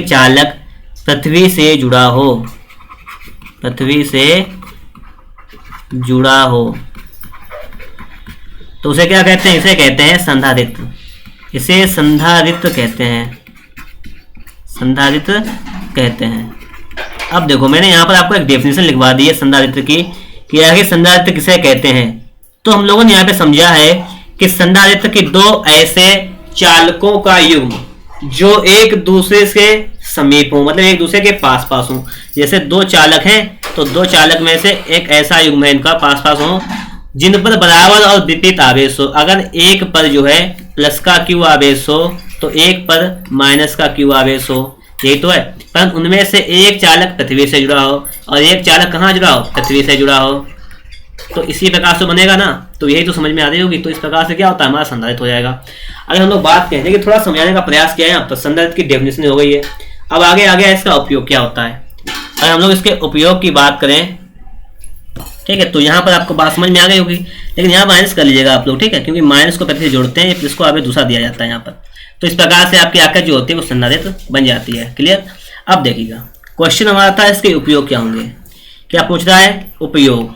चालक पृथ्वी से जुड़ा हो, तो उसे क्या कहते हैं? इसे कहते हैं संधारित्र। इसे संधारित्र कहते हैं। अब देखो, मैंने यहाँ पर आपको एक डेफिनेशन लिखवा दी है संधारित्र की, कि आगे संधारित्र किसे कहते हैं। तो हम लोगों ने यहाँ पे समझा है कि संधारित्र की दो ऐसे चालकों का युग्म जो एक दूसरे से समीप हो, मतलब एक दूसरे के पास हो। जैसे दो चालक हैं तो दो चालक में से एक ऐसा युग्म है इनका पास हो जिन पर बराबर और विपरीत आवेश हो। अगर एक पर जो है प्लस का क्यू आवेश हो तो एक पर माइनस का क्यू आवेश हो, यही तो है। पर उनमें से एक चालक पृथ्वी से जुड़ा हो और एक चालक कहाँ जुड़ा हो? पृथ्वी से जुड़ा हो। तो इसी प्रकार से बनेगा ना, तो यही तो समझ में आ रही होगी। तो इस प्रकार से क्या होता है? हमारा संधारित्र हो जाएगा। अगर हम लोग बात कहते हैं कि थोड़ा समझाने का प्रयास किया है यहाँ पर, संधारित्र की डेफिनेशन हो गई है। अब आगे इसका उपयोग क्या होता है। अगर हम लोग इसके उपयोग की बात करें, ठीक है, तो यहाँ पर आपको बात समझ में आ गई होगी, लेकिन यहाँ माइनस कर लीजिएगा आप लोग, ठीक है, क्योंकि माइनस को पहले से जोड़ते हैं, प्लस को आगे दूसरा दिया जाता है यहाँ पर। तो इस प्रकार से आपकी आकर जो होती है वो संधारित्र बन जाती है। क्लियर? अब देखिएगा, क्वेश्चन हमारा था इसके उपयोग क्या होंगे। क्या पूछ रहा है? उपयोग।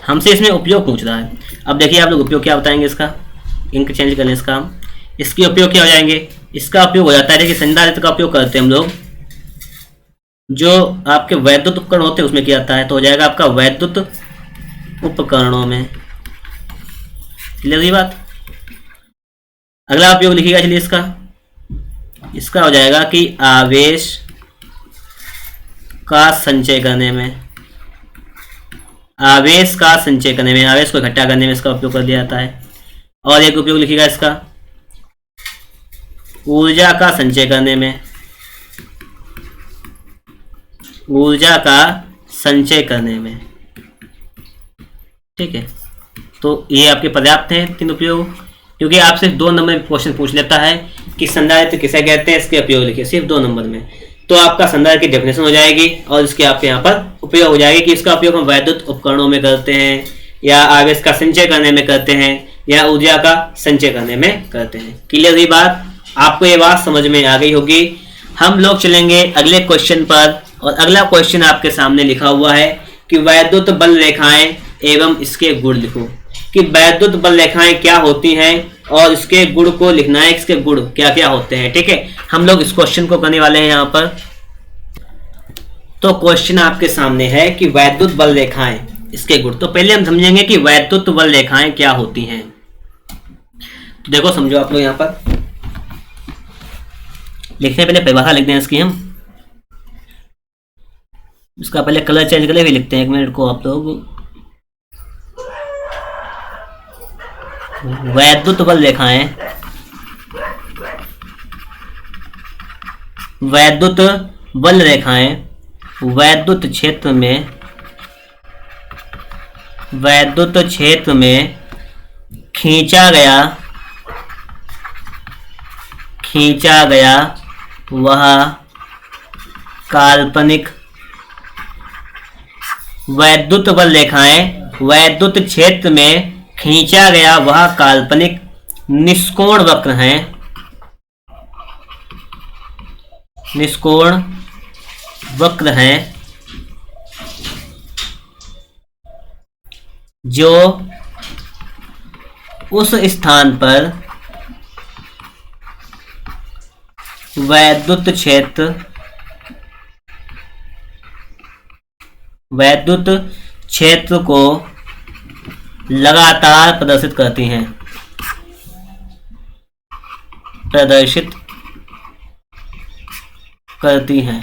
हमसे इसमें उपयोग पूछ रहा है। अब देखिए आप लोग उपयोग क्या बताएंगे इसका। इंक चेंज कर लें इसका। इसके उपयोग क्या हो जाएंगे? इसका उपयोग हो जाता है, देखिए संधारित्र का उपयोग करते हैं हम लोग, जो आपके वैद्युत उपकरण होते हैं उसमें किया जाता है। तो हो जाएगा आपका वैद्युत उपकरणों में। क्लियर हुई बात? अगला उपयोग लिखिएगा चलिए इसका हो जाएगा कि आवेश का संचय करने में, आवेश को इकट्ठा करने में इसका उपयोग कर दिया जाता है। और एक उपयोग लिखिएगा इसका ऊर्जा का संचय करने में, ठीक है। तो ये आपके पर्याप्त हैं तीन उपयोग, क्योंकि आप सिर्फ 2 नंबर में क्वेश्चन पूछ लेता है कि संधारित्र किसे कहते हैं, इसके उपयोग लिखिए सिर्फ 2 नंबर में। तो आपका संधारित्र की डेफिनेशन हो जाएगी और इसके आपके यहाँ पर उपयोग हो जाएगी कि इसका उपयोग हम वैद्युत उपकरणों में करते हैं, या आवेश का संचय करने में करते हैं, या ऊर्जा का संचय करने में करते हैं। क्लियर हुई बात? आपको ये बात समझ में आ गई होगी। हम लोग चलेंगे अगले क्वेश्चन पर, और अगला क्वेश्चन आपके सामने लिखा हुआ है कि वैद्युत बल रेखाएं एवं इसके गुण लिखो। कि वैद्युत बल रेखाएं क्या होती हैं और इसके गुण को लिखना है, इसके गुण क्या क्या होते हैं। ठीक है, हम लोग इस क्वेश्चन को करने वाले हैं यहाँ पर। तो क्वेश्चन आपके सामने है कि वैद्युत बल रेखाएं, इसके गुण। तो पहले हम समझेंगे कि वैद्युत बल रेखाएं क्या होती हैं। तो देखो समझो आप लोग, यहाँ पर लिखने पहले परिभाषा लिख दें इसकी। हम इसका पहले कलर चेंज करके भी लिखते हैं, 1 मिनट को आप लोग। वैद्युत बल रेखाएं, वैद्युत बल रेखाएं वैद्युत क्षेत्र में खींचा गया वह काल्पनिक, वैद्युत बल रेखाएं वैद्युत क्षेत्र में खींचा गया वह काल्पनिक निष्कोण वक्र हैं, जो उस स्थान पर वैद्युत क्षेत्र को लगातार प्रदर्शित करती हैं, प्रदर्शित करती हैं।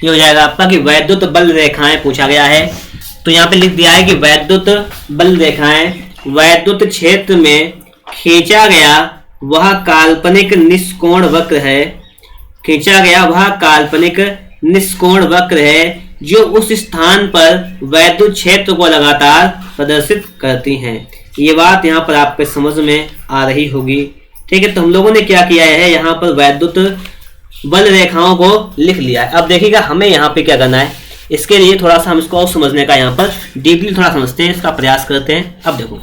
ये हो जाएगा आपका कि वैद्युत बल रेखाएं पूछा गया है। तो यहाँ पे लिख दिया है कि वैद्युत बल रेखाएं वैद्युत क्षेत्र में खींचा गया वह काल्पनिक निष्कोण वक्र है, खींचा गया वह काल्पनिक निष्कोण वक्र है जो उस स्थान पर वैद्युत क्षेत्र को लगातार प्रदर्शित करती हैं। ये बात यहाँ पर आपके समझ में आ रही होगी। ठीक है, तो हम लोगों ने क्या किया है, यहाँ पर वैद्युत बल रेखाओं को लिख लिया है। अब देखिएगा हमें यहाँ पे क्या करना है, इसके लिए थोड़ा सा हम इसको और समझने का यहाँ पर डीपली थोड़ा समझते हैं, इसका प्रयास करते हैं। अब देखो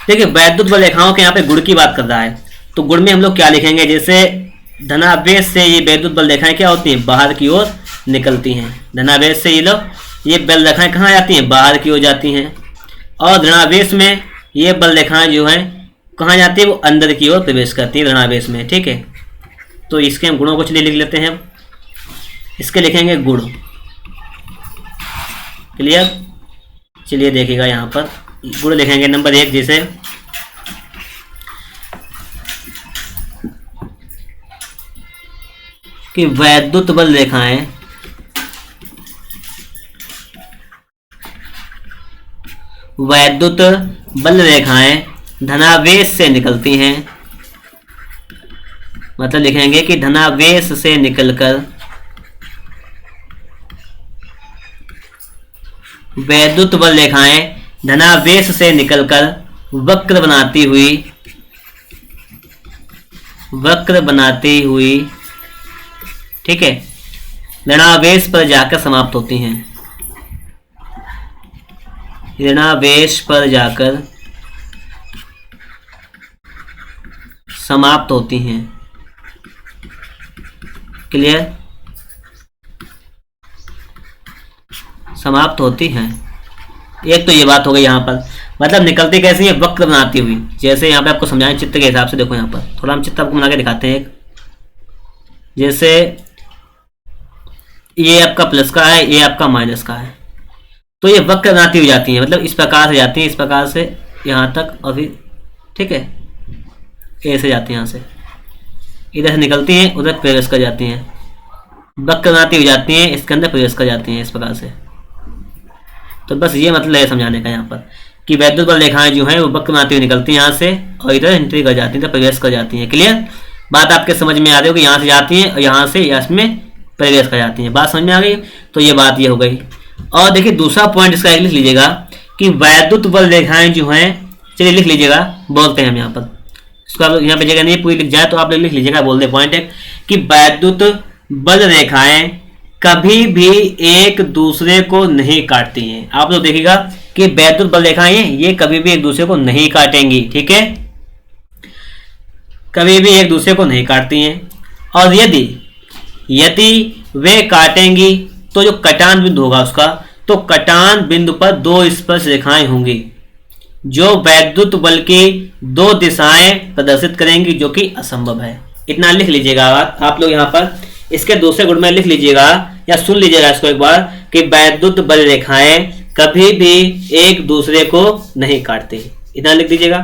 देखिए वैद्युत बल रेखाओं के यहाँ पे गुण की बात कर रहा है, तो गुण में हम लोग क्या लिखेंगे, जैसे धनावेश से ये वैद्युत बल रेखाएं क्या होती हैं, बाहर की ओर निकलती हैं। धनावेश से ये बल रेखाएं कहाँ जाती हैं, बाहर की ओर जाती हैं। और ऋणावेश में ये बल रेखाएं जो हैं कहाँ जाती है, वो अंदर की ओर प्रवेश करती है ऋणावेश में। ठीक है, तो इसके हम गुणों को चलिए लिख लेते हैं। इसके लिखेंगे गुण। क्लियर, चलिए देखिएगा यहाँ पर गुण लिखेंगे। नंबर 1 जैसे कि वैद्युत बल रेखाएं वैद्युत बल रेखाएं धनावेश से निकलती हैं, मतलब लिखेंगे कि धनावेश से निकलकर वैद्युत बल रेखाएं धनावेश से निकलकर वक्र बनाती हुई ठीक है ऋणावेश पर जाकर समाप्त होती हैं, ऋणावेश पर जाकर समाप्त होती हैं। क्लियर, समाप्त होती हैं। एक तो ये बात हो गई यहाँ पर, मतलब निकलती कैसी है, वक्र बनाती हुई। जैसे यहाँ पे आपको समझाएं चित्र के हिसाब से, देखो यहाँ पर थोड़ा हम चित्र आपको बना के दिखाते हैं। एक जैसे ये आपका प्लस का है, ये आपका माइनस का है, तो ये वक्र बनाती हुई जाती है, मतलब इस प्रकार से जाती है, इस प्रकार से यहाँ तक, और फिर ठीक है ऐसे जाती है, यहाँ से इधर से निकलती हैं, उधर प्रवेश कर जाती हैं, वक्र बनाती हुई जाती हैं, इसके अंदर प्रवेश कर जाती हैं इस प्रकार से। तो बस ये मतलब है समझाने का यहाँ पर कि वैद्युत बल रेखाएं जो हैं वो वक्र बनाती हुई निकलती हैं यहाँ से, और इधर एंट्री कर जाती हैं, इधर प्रवेश कर जाती हैं। क्लियर, बात आपके समझ में आ रही हो कि यहाँ से जाती हैं और यहाँ से इसमें प्रवेश कर जाती हैं। बात समझ में आ गई, तो ये बात ये हो गई। और देखिए दूसरा पॉइंट इसका लिख लीजिएगा कि वैद्युत बल रेखाएं जो हैं, चलिए लिख लीजिएगा, बोलते हैं हम यहाँ पर, इसको आप यहाँ पे जगह नहीं पूरी लिख जाए तो आप लोग लिख लीजिएगा, बोल दे पॉइंट एक कि वैद्युत बल रेखाएं कभी भी एक दूसरे को नहीं काटती हैं। आप लोग देखिएगा कि वैद्युत बल रेखाएं ये कभी भी एक दूसरे को नहीं काटेंगी। ठीक है, कभी भी एक दूसरे को नहीं काटती हैं। और यदि वे काटेंगी तो जो कटान बिंदु होगा उसका, तो कटान बिंदु पर दो स्पर्श रेखाएं होंगी जो वैद्युत बल की दो दिशाएं प्रदर्शित करेंगी, जो कि असंभव है। इतना लिख लीजिएगा आप लोग यहाँ पर। इसके दूसरे गुण में लिख लीजिएगा या सुन लीजिएगा इसको एक बार कि वैद्युत बल रेखाएं कभी भी एक दूसरे को नहीं काटती। इतना लिख दीजिएगा।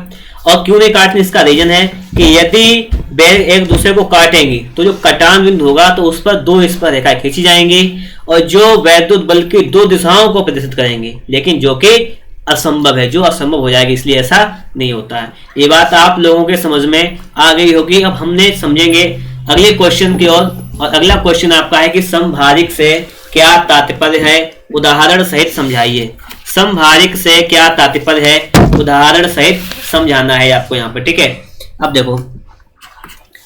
और क्यों नहीं काटती, इसका रीजन है कि यदि वे एक दूसरे को काटेंगी तो जो कटान बिंदु होगा तो उस पर दो स्पर्श रेखाएं खींची जाएंगी और जो वैद्युत बल की दो दिशाओं को प्रदर्शित करेंगी, लेकिन जो कि असंभव है, जो असंभव हो जाएगी, इसलिए ऐसा नहीं होता है। ये बात आप लोगों के समझ में आ गई होगी। अब हमने समझेंगे अगले क्वेश्चन की ओर, और अगला क्वेश्चन आपका है कि समभारिक से क्या तात्पर्य है, उदाहरण सहित समझाइए। समभारिक से क्या तात्पर्य है, उदाहरण सहित समझाना है आपको यहाँ पे। ठीक है, अब देखो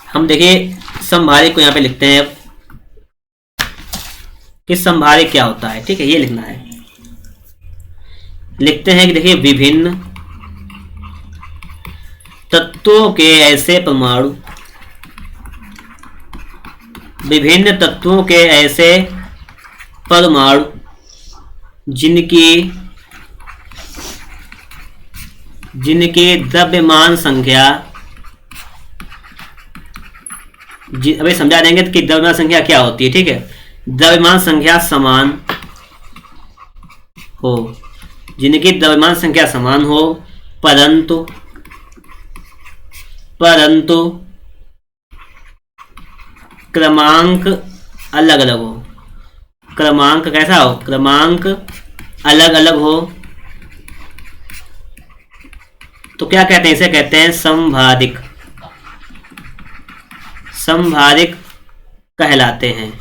हम देखिए समभारिक को यहाँ पे लिखते हैं कि समभारिक क्या होता है। ठीक है, ये लिखना है। लिखते हैं कि देखिए विभिन्न तत्वों के ऐसे परमाणु, विभिन्न तत्वों के ऐसे परमाणु जिनकी द्रव्यमान संख्या, अभी समझा देंगे कि द्रव्यमान संख्या क्या होती है। ठीक है, द्रव्यमान संख्या समान हो, जिनकी द्रव्यमान संख्या समान हो, परंतु क्रमांक अलग अलग हो। क्रमांक कैसा हो? क्रमांक अलग अलग हो तो क्या कहते हैं? इसे कहते हैं समभारिक। समभारिक कहलाते हैं।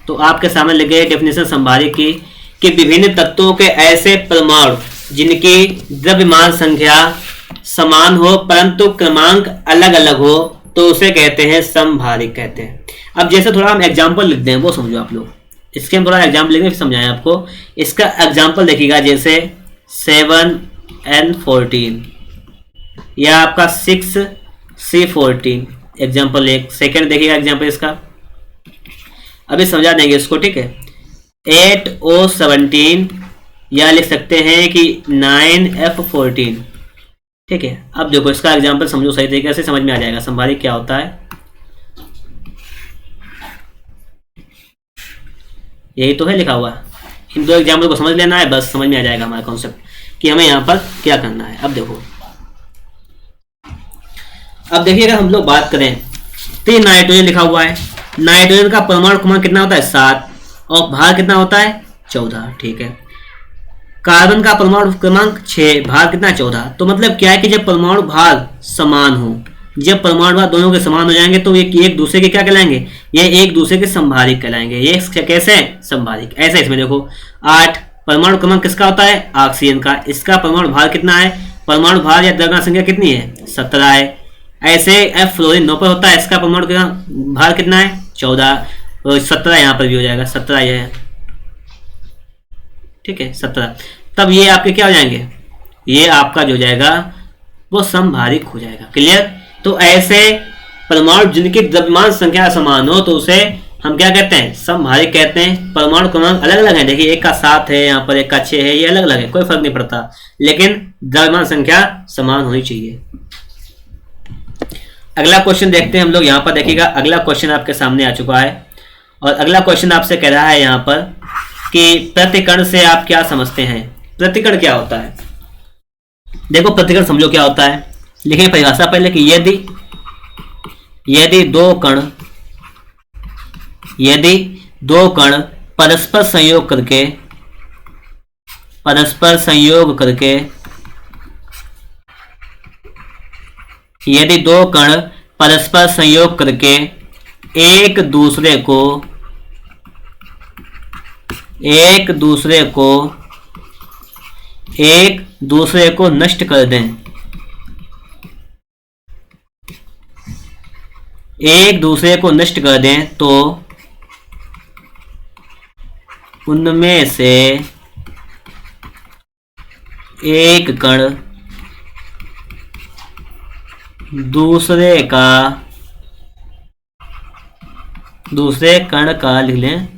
तो आपके सामने लिखे गए डेफिनेशन समभारिक की कि विभिन्न तत्वों के ऐसे परमाणु जिनकी द्रव्यमान संख्या समान हो परंतु क्रमांक अलग अलग हो तो उसे कहते हैं समभारिक कहते हैं। अब जैसे थोड़ा हम एग्जांपल लिखते हैं वो समझो आप लोग। इसके हम थोड़ा एग्जांपल लिखेंगे फिर समझाएं आपको। इसका एग्जांपल देखिएगा जैसे 7N14 या आपका 6C14 एग्जांपल 1। सेकेंड देखिएगा एग्जांपल इसका, अभी समझा देंगे इसको, ठीक है। 8O17 या लिख सकते हैं कि 9F14, ठीक है। अब देखो इसका एग्जांपल समझो, सही तरीके से समझ में आ जाएगा समभारिक क्या होता है। यही तो है लिखा हुआ। इन दो एग्जाम्पल को समझ लेना है, बस समझ में आ जाएगा हमारा कॉन्सेप्ट कि हमें यहाँ पर क्या करना है। अब देखो, अब देखिए अगर हम लोग बात करें तो नाइट्रोजन लिखा हुआ है। नाइट्रोजन का परमाणु क्रमांक कितना होता है? 7 और भार कितना होता है? 14, ठीक है। कार्बन का परमाणु क्रमांक 6, भार कितना? 14। तो मतलब क्या है कि जब परमाणु भार समान हो, जब परमाणु भार दोनों के समान हो जाएंगे तो ये एक दूसरे के क्या कहलाएंगे? ये एक दूसरे के समभारिक कहलाएंगे। ये कैसे है? समभारिक। ऐसे इसमें देखो 8 परमाणु क्रमांक किसका होता है? ऑक्सीजन का। इसका परमाणु भार कितना है? परमाणु भार या द्रव्यमान संख्या कितनी है? 17 है। ऐसे F फ्लोरीन 9 पर होता है, इसका परमाणु भार कितना है? 14। तो 17 यहाँ पर भी हो जाएगा, 17 ये है, ठीक है 17। तब ये आपके क्या हो जाएंगे? ये आपका जो जाएगा वो समभारिक हो जाएगा। क्लियर? तो ऐसे परमाणु जिनकी द्रव्यमान संख्या समान हो तो उसे हम क्या कहते हैं? समभारिक कहते हैं। परमाणु क्रमांक अलग अलग है, देखिए एक का 7 है, यहाँ पर एक का 6 है, ये अलग अलग है, कोई फर्क नहीं पड़ता, लेकिन द्रव्यमान संख्या समान होनी चाहिए। अगला क्वेश्चन देखते हैं हम लोग। यहाँ पर देखिएगा अगला क्वेश्चन आपके सामने आ चुका है और अगला क्वेश्चन आपसे कह रहा है यहाँ पर कि प्रतिकण से आप क्या समझते हैं? प्रतिकण क्या होता है? देखो प्रतिकण समझो क्या होता है। लिखें परिभाषा पहले कि यदि दो कण परस्पर संयोग करके यदि दो कण परस्पर संयोग करके एक दूसरे को नष्ट कर दें, एक दूसरे को नष्ट कर दें तो उनमें से एक कण दूसरे कण का लिख लें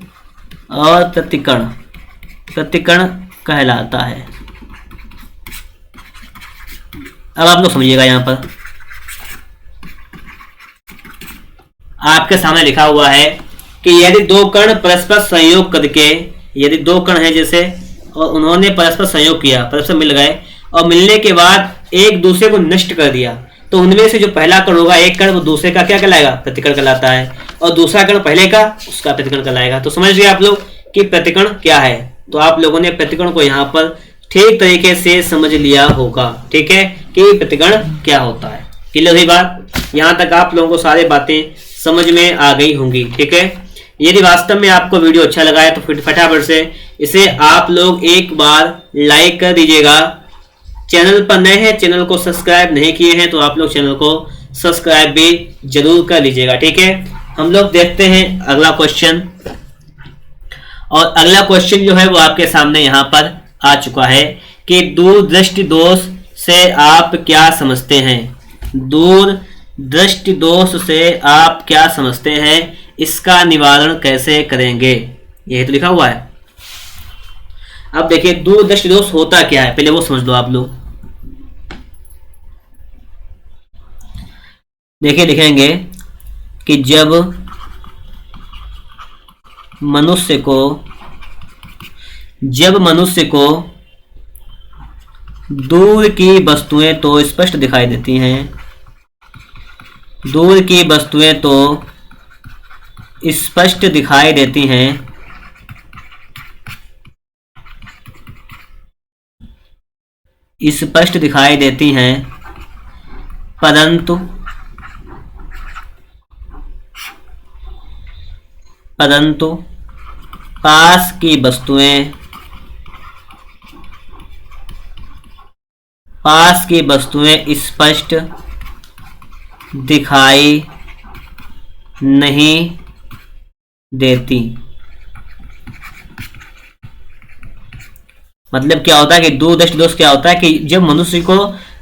और प्रतिकण कहलाता है। अब आप लोग समझिएगा, यहां पर आपके सामने लिखा हुआ है कि यदि दो कण परस्पर संयोग करके, यदि दो कण है जैसे और उन्होंने परस्पर संयोग किया, परस्पर मिल गए और मिलने के बाद एक दूसरे को नष्ट कर दिया तो उनमें से जो पहला कण होगा, एक कण, वो दूसरे का क्या कहलाएगा? प्रतिकण कहलाता है, और दूसरा कण पहले का, उसका प्रतिकण कहलाएगा। तो समझ गए आप लोग कि प्रतिकण क्या है। तो आप लोगों ने प्रतिकण को यहाँ पर ठीक तरीके से समझ लिया होगा, ठीक है, कि प्रतिकण क्या होता है। क्लियर हुई बात? यहाँ तक आप लोगों को सारी बातें समझ में आ गई होंगी, ठीक है। यदि वास्तव में आपको वीडियो अच्छा लगा है तो फिर फटाफट से इसे आप लोग एक बार लाइक कर दीजिएगा। चैनल पर नए हैं, चैनल को सब्सक्राइब नहीं किए हैं तो आप लोग चैनल को सब्सक्राइब भी जरूर कर लीजिएगा, ठीक है। हम लोग देखते हैं अगला क्वेश्चन, और अगला क्वेश्चन जो है वो आपके सामने यहाँ पर आ चुका है कि दूरदृष्टि दोष से आप क्या समझते हैं? दूरदृष्टि दोष से आप क्या समझते हैं? इसका निवारण कैसे करेंगे? यही तो लिखा हुआ है। अब देखिए दूरदृष्टि दोष होता क्या है, पहले वो समझ लो आप लोग। देखिए लिखेंगे कि जब मनुष्य को जब मनुष्य को दूर की वस्तुएं तो स्पष्ट दिखाई देती हैं, दूर की वस्तुएं तो स्पष्ट दिखाई देती हैं, स्पष्ट दिखाई देती हैं, परंतु परंतु पास की वस्तुएं स्पष्ट दिखाई नहीं देती। मतलब क्या होता है कि दूरदृष्टि दोष क्या होता है कि जब मनुष्य को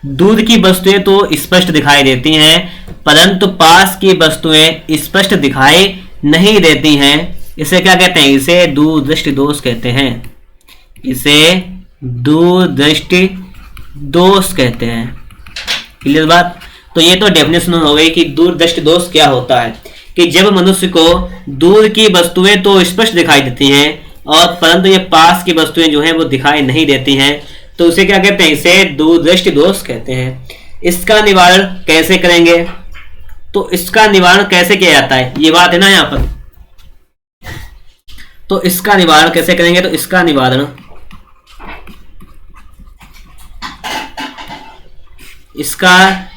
दूर की वस्तुएं तो स्पष्ट दिखाई देती हैं परंतु पास की वस्तुएं स्पष्ट दिखाई नहीं देती हैं, इसे क्या कहते हैं? इसे दूरदृष्टि दोष कहते हैं। इसे दूरदृष्टि दोष कहते हैं। क्लियर बात? तो ये तो डेफिनेशन हो गई कि दूरदृष्टि दोष क्या होता है कि जब मनुष्य को दूर की वस्तुएं तो स्पष्ट दिखाई देती हैं और परंतु ये पास की वस्तुएं जो हैं वो दिखाई नहीं देती हैं, तो उसे क्या कहते हैं? इसे दूरदृष्टि दोष कहते हैं। इसका निवारण कैसे करेंगे? तो इसका निवारण कैसे किया जाता है, ये बात है ना यहाँ पर। तो इसका निवारण कैसे करेंगे? तो इसका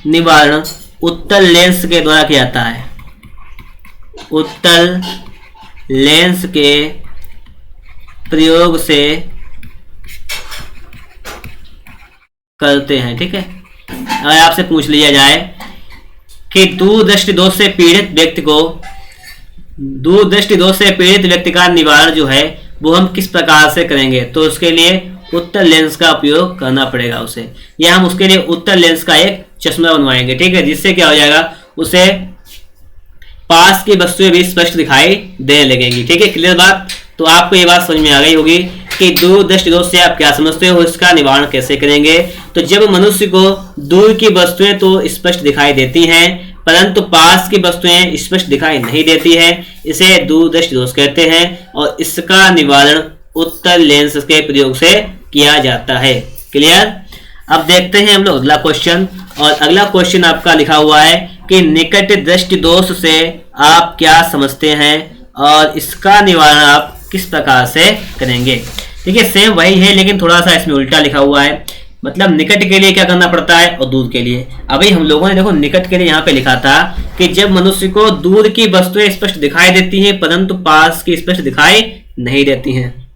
निवारण उत्तल लेंस के द्वारा किया जाता है। उत्तल लेंस के प्रयोग से करते हैं। ठीक है, अगर आपसे पूछ लिया जाए कि दूरदृष्टि दोष से पीड़ित व्यक्ति का निवारण जो है वो हम किस प्रकार से करेंगे, तो उसके लिए उत्तल लेंस का उपयोग करना पड़ेगा उसे, या हम उसके लिए उत्तल लेंस का एक चश्मा बनवाएंगे। ठीक है, जिससे क्या हो जाएगा, उसे पास की वस्तुएं भी स्पष्ट दिखाई देने लगेंगी। ठीक है, क्लियर बात? तो आपको ये बात समझ में आ गई होगी कि दूरदृष्टि दोष से आप क्या समझते हो, इसका निवारण कैसे करेंगे। तो जब मनुष्य को दूर की वस्तुएं तो स्पष्ट दिखाई देती हैं परंतु पास की वस्तुएं स्पष्ट दिखाई नहीं देती है, इसे दूरदृष्टि दोष कहते हैं और इसका निवारण उत्तल लेंस के प्रयोग से किया जाता है। क्लियर? अब देखते हैं हम लोग अगला क्वेश्चन, और अगला क्वेश्चन आपका लिखा हुआ है कि निकट दृष्टि दोष से आप क्या समझते हैं और इसका निवारण आप किस प्रकार से करेंगे। ठीक है, सेम वही है लेकिन थोड़ा सा इसमें उल्टा लिखा हुआ है। मतलब निकट के लिए क्या करना पड़ता है और दूर के लिए। अभी हम लोगों ने देखो निकट के लिए यहाँ पे लिखा था कि जब मनुष्य को दूर की वस्तुएं स्पष्ट दिखाई देती हैं परंतु पास की स्पष्ट दिखाई नहीं देती हैं।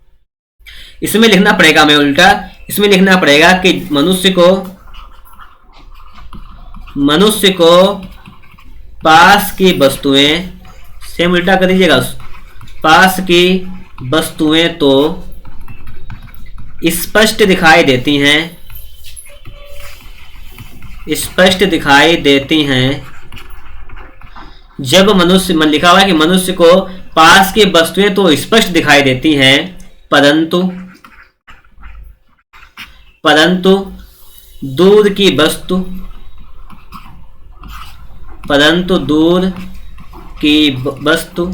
इसमें लिखना पड़ेगा, हमें उल्टा इसमें लिखना पड़ेगा कि मनुष्य को पास की वस्तुएं, सेम उल्टा कर दीजिएगा, पास की वस्तुएं तो स्पष्ट दिखाई देती हैं, स्पष्ट दिखाई देती हैं जब मनुष्य, मन लिखा हुआ है कि मनुष्य को पास की वस्तुएं तो स्पष्ट दिखाई देती हैं परंतु दूर की वस्तु, परंतु दूर की वस्तु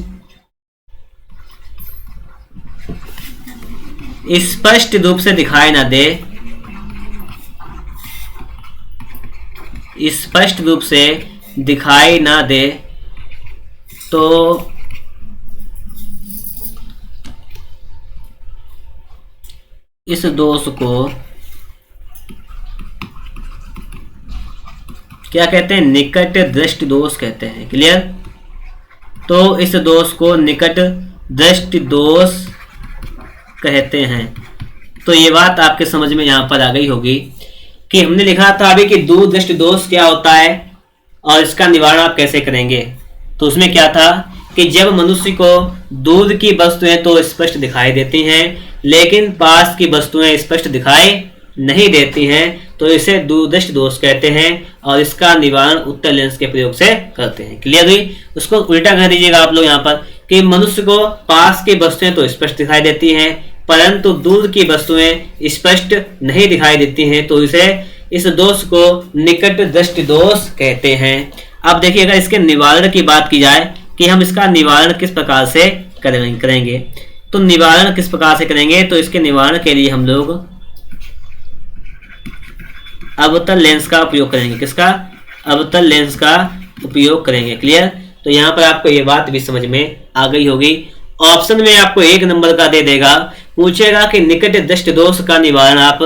स्पष्ट रूप से दिखाई ना दे, स्पष्ट रूप से दिखाई ना दे, तो इस दोष को क्या कहते हैं? निकट दृष्टि दोष कहते हैं। क्लियर? तो इस दोष को निकट दृष्टि दोष कहते हैं। तो ये बात आपके समझ में यहाँ पर आ गई होगी कि हमने लिखा था अभी कि दूरदृष्टि दोष क्या होता है और इसका निवारण आप कैसे करेंगे। तो उसमें क्या था कि जब मनुष्य को दूर की वस्तुएं तो स्पष्ट दिखाई देती हैं लेकिन पास की वस्तुएं स्पष्ट दिखाई नहीं देती हैं, तो इसे दूरदृष्टि दोष कहते हैं और इसका निवारण उत्तल लेंस के प्रयोग से करते हैं। क्लियर हुई? उसको उल्टा कर दीजिएगा आप लोग यहाँ पर कि मनुष्य को पास की वस्तुएं तो स्पष्ट दिखाई देती हैं परंतु दूर की वस्तुएं स्पष्ट नहीं दिखाई देती हैं, तो इस दोष को निकट दृष्टि दोष कहते हैं। अब देखिए, अगर इसके निवारण की बात की जाए कि हम इसका निवारण किस प्रकार से करेंगे। तो निवारण किस प्रकार से करेंगे, तो इसके निवारण के लिए हम लोग अवतल लेंस का उपयोग करेंगे। किसका? अवतल लेंस का उपयोग करेंगे। क्लियर? तो यहाँ पर आपको ये बात भी समझ में आ गई होगी। ऑप्शन में आपको 1 नंबर का दे देगा, पूछेगा कि निकट दृष्टि दोष का निवारण, आप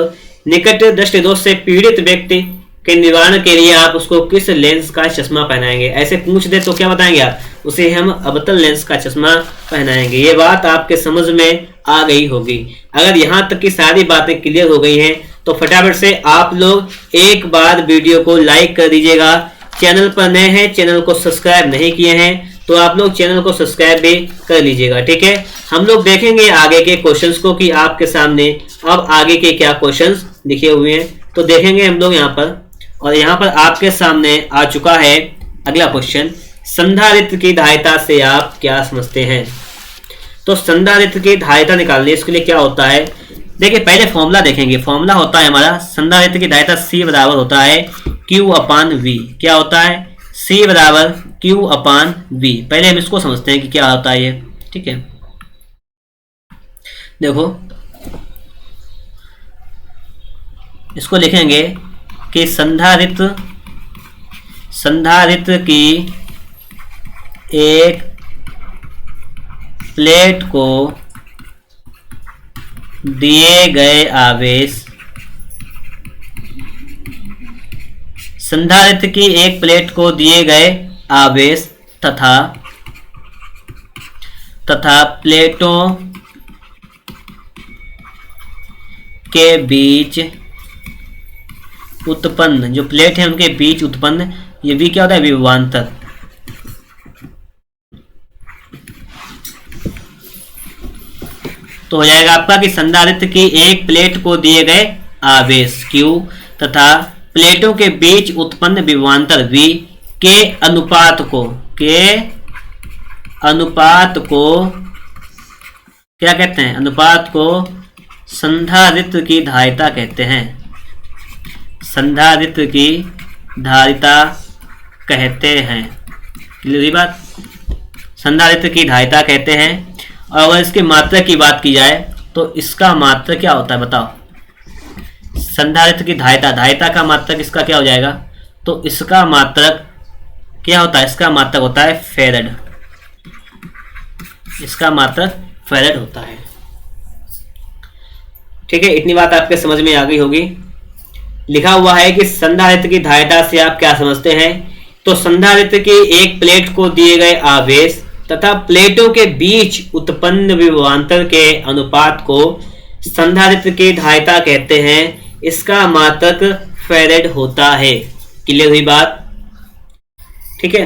निकट दृष्टि दोष से पीड़ित व्यक्ति के निवारण के लिए आप उसको किस लेंस का चश्मा पहनाएंगे। ऐसे पूछ दे तो क्या बताएंगे आप? उसे हम अवतल लेंस का चश्मा पहनाएंगे। ये बात आपके समझ में आ गई होगी। अगर यहाँ तक की सारी बातें क्लियर हो गई हैं तो फटाफट से आप लोग एक बार वीडियो को लाइक कर दीजिएगा। चैनल पर नए हैं, चैनल को सब्सक्राइब नहीं किए हैं तो आप लोग चैनल को सब्सक्राइब भी कर लीजिएगा। ठीक है, हम लोग देखेंगे आगे के क्वेश्चंस को कि आपके सामने अब आगे के क्या क्वेश्चंस लिखे हुए हैं, तो देखेंगे हम लोग यहाँ पर। और यहाँ पर आपके सामने आ चुका है अगला क्वेश्चन, संधारित्र की धारिता से आप क्या समझते हैं। तो संधारित्र की धारिता निकालने इसके लिए क्या होता है, देखिए पहले फॉर्मूला देखेंगे। फॉर्मूला होता है हमारा संधारित्र की धारिता C बराबर होता है Q/V। क्या होता है? C बराबर Q/V। पहले हम इसको समझते हैं कि क्या होता है ये। ठीक है, देखो इसको लिखेंगे कि संधारित्र की एक प्लेट को दिए गए आवेश, संधारित्र की एक प्लेट को दिए गए आवेश तथा प्लेटों के बीच उत्पन्न, जो प्लेट है उनके बीच उत्पन्न, ये भी क्या होता है? विभवांतर। तो हो जाएगा आपका कि संधारित्र की एक प्लेट को दिए गए आवेश Q तथा प्लेटों के बीच उत्पन्न विभवांतर V के अनुपात को क्या कहते हैं? अनुपात को संधारित्र की धारिता कहते हैं। संधारित्र की धारिता कहते हैं। क्लियर बात? संधारित्र की धारिता कहते हैं। और अगर इसकी मात्रा की बात की जाए तो इसका मात्रक क्या होता है बताओ? संधारित्र की धारिता का मात्रक इसका क्या हो जाएगा? तो इसका मात्रक क्या होता है? इसका मात्रक होता है फैराड। इसका मात्रक फैराड होता है। ठीक है, इतनी बात आपके समझ में आ गई होगी। लिखा हुआ है कि संधारित्र की धारिता से आप क्या समझते हैं। तो संधारित्र की एक प्लेट को दिए गए आवेश तथा प्लेटों के बीच उत्पन्न विभवांतर के अनुपात को संधारित्र की धारिता कहते हैं। इसका मात्रक फैराड होता है। क्लियर हुई बात? ठीक है,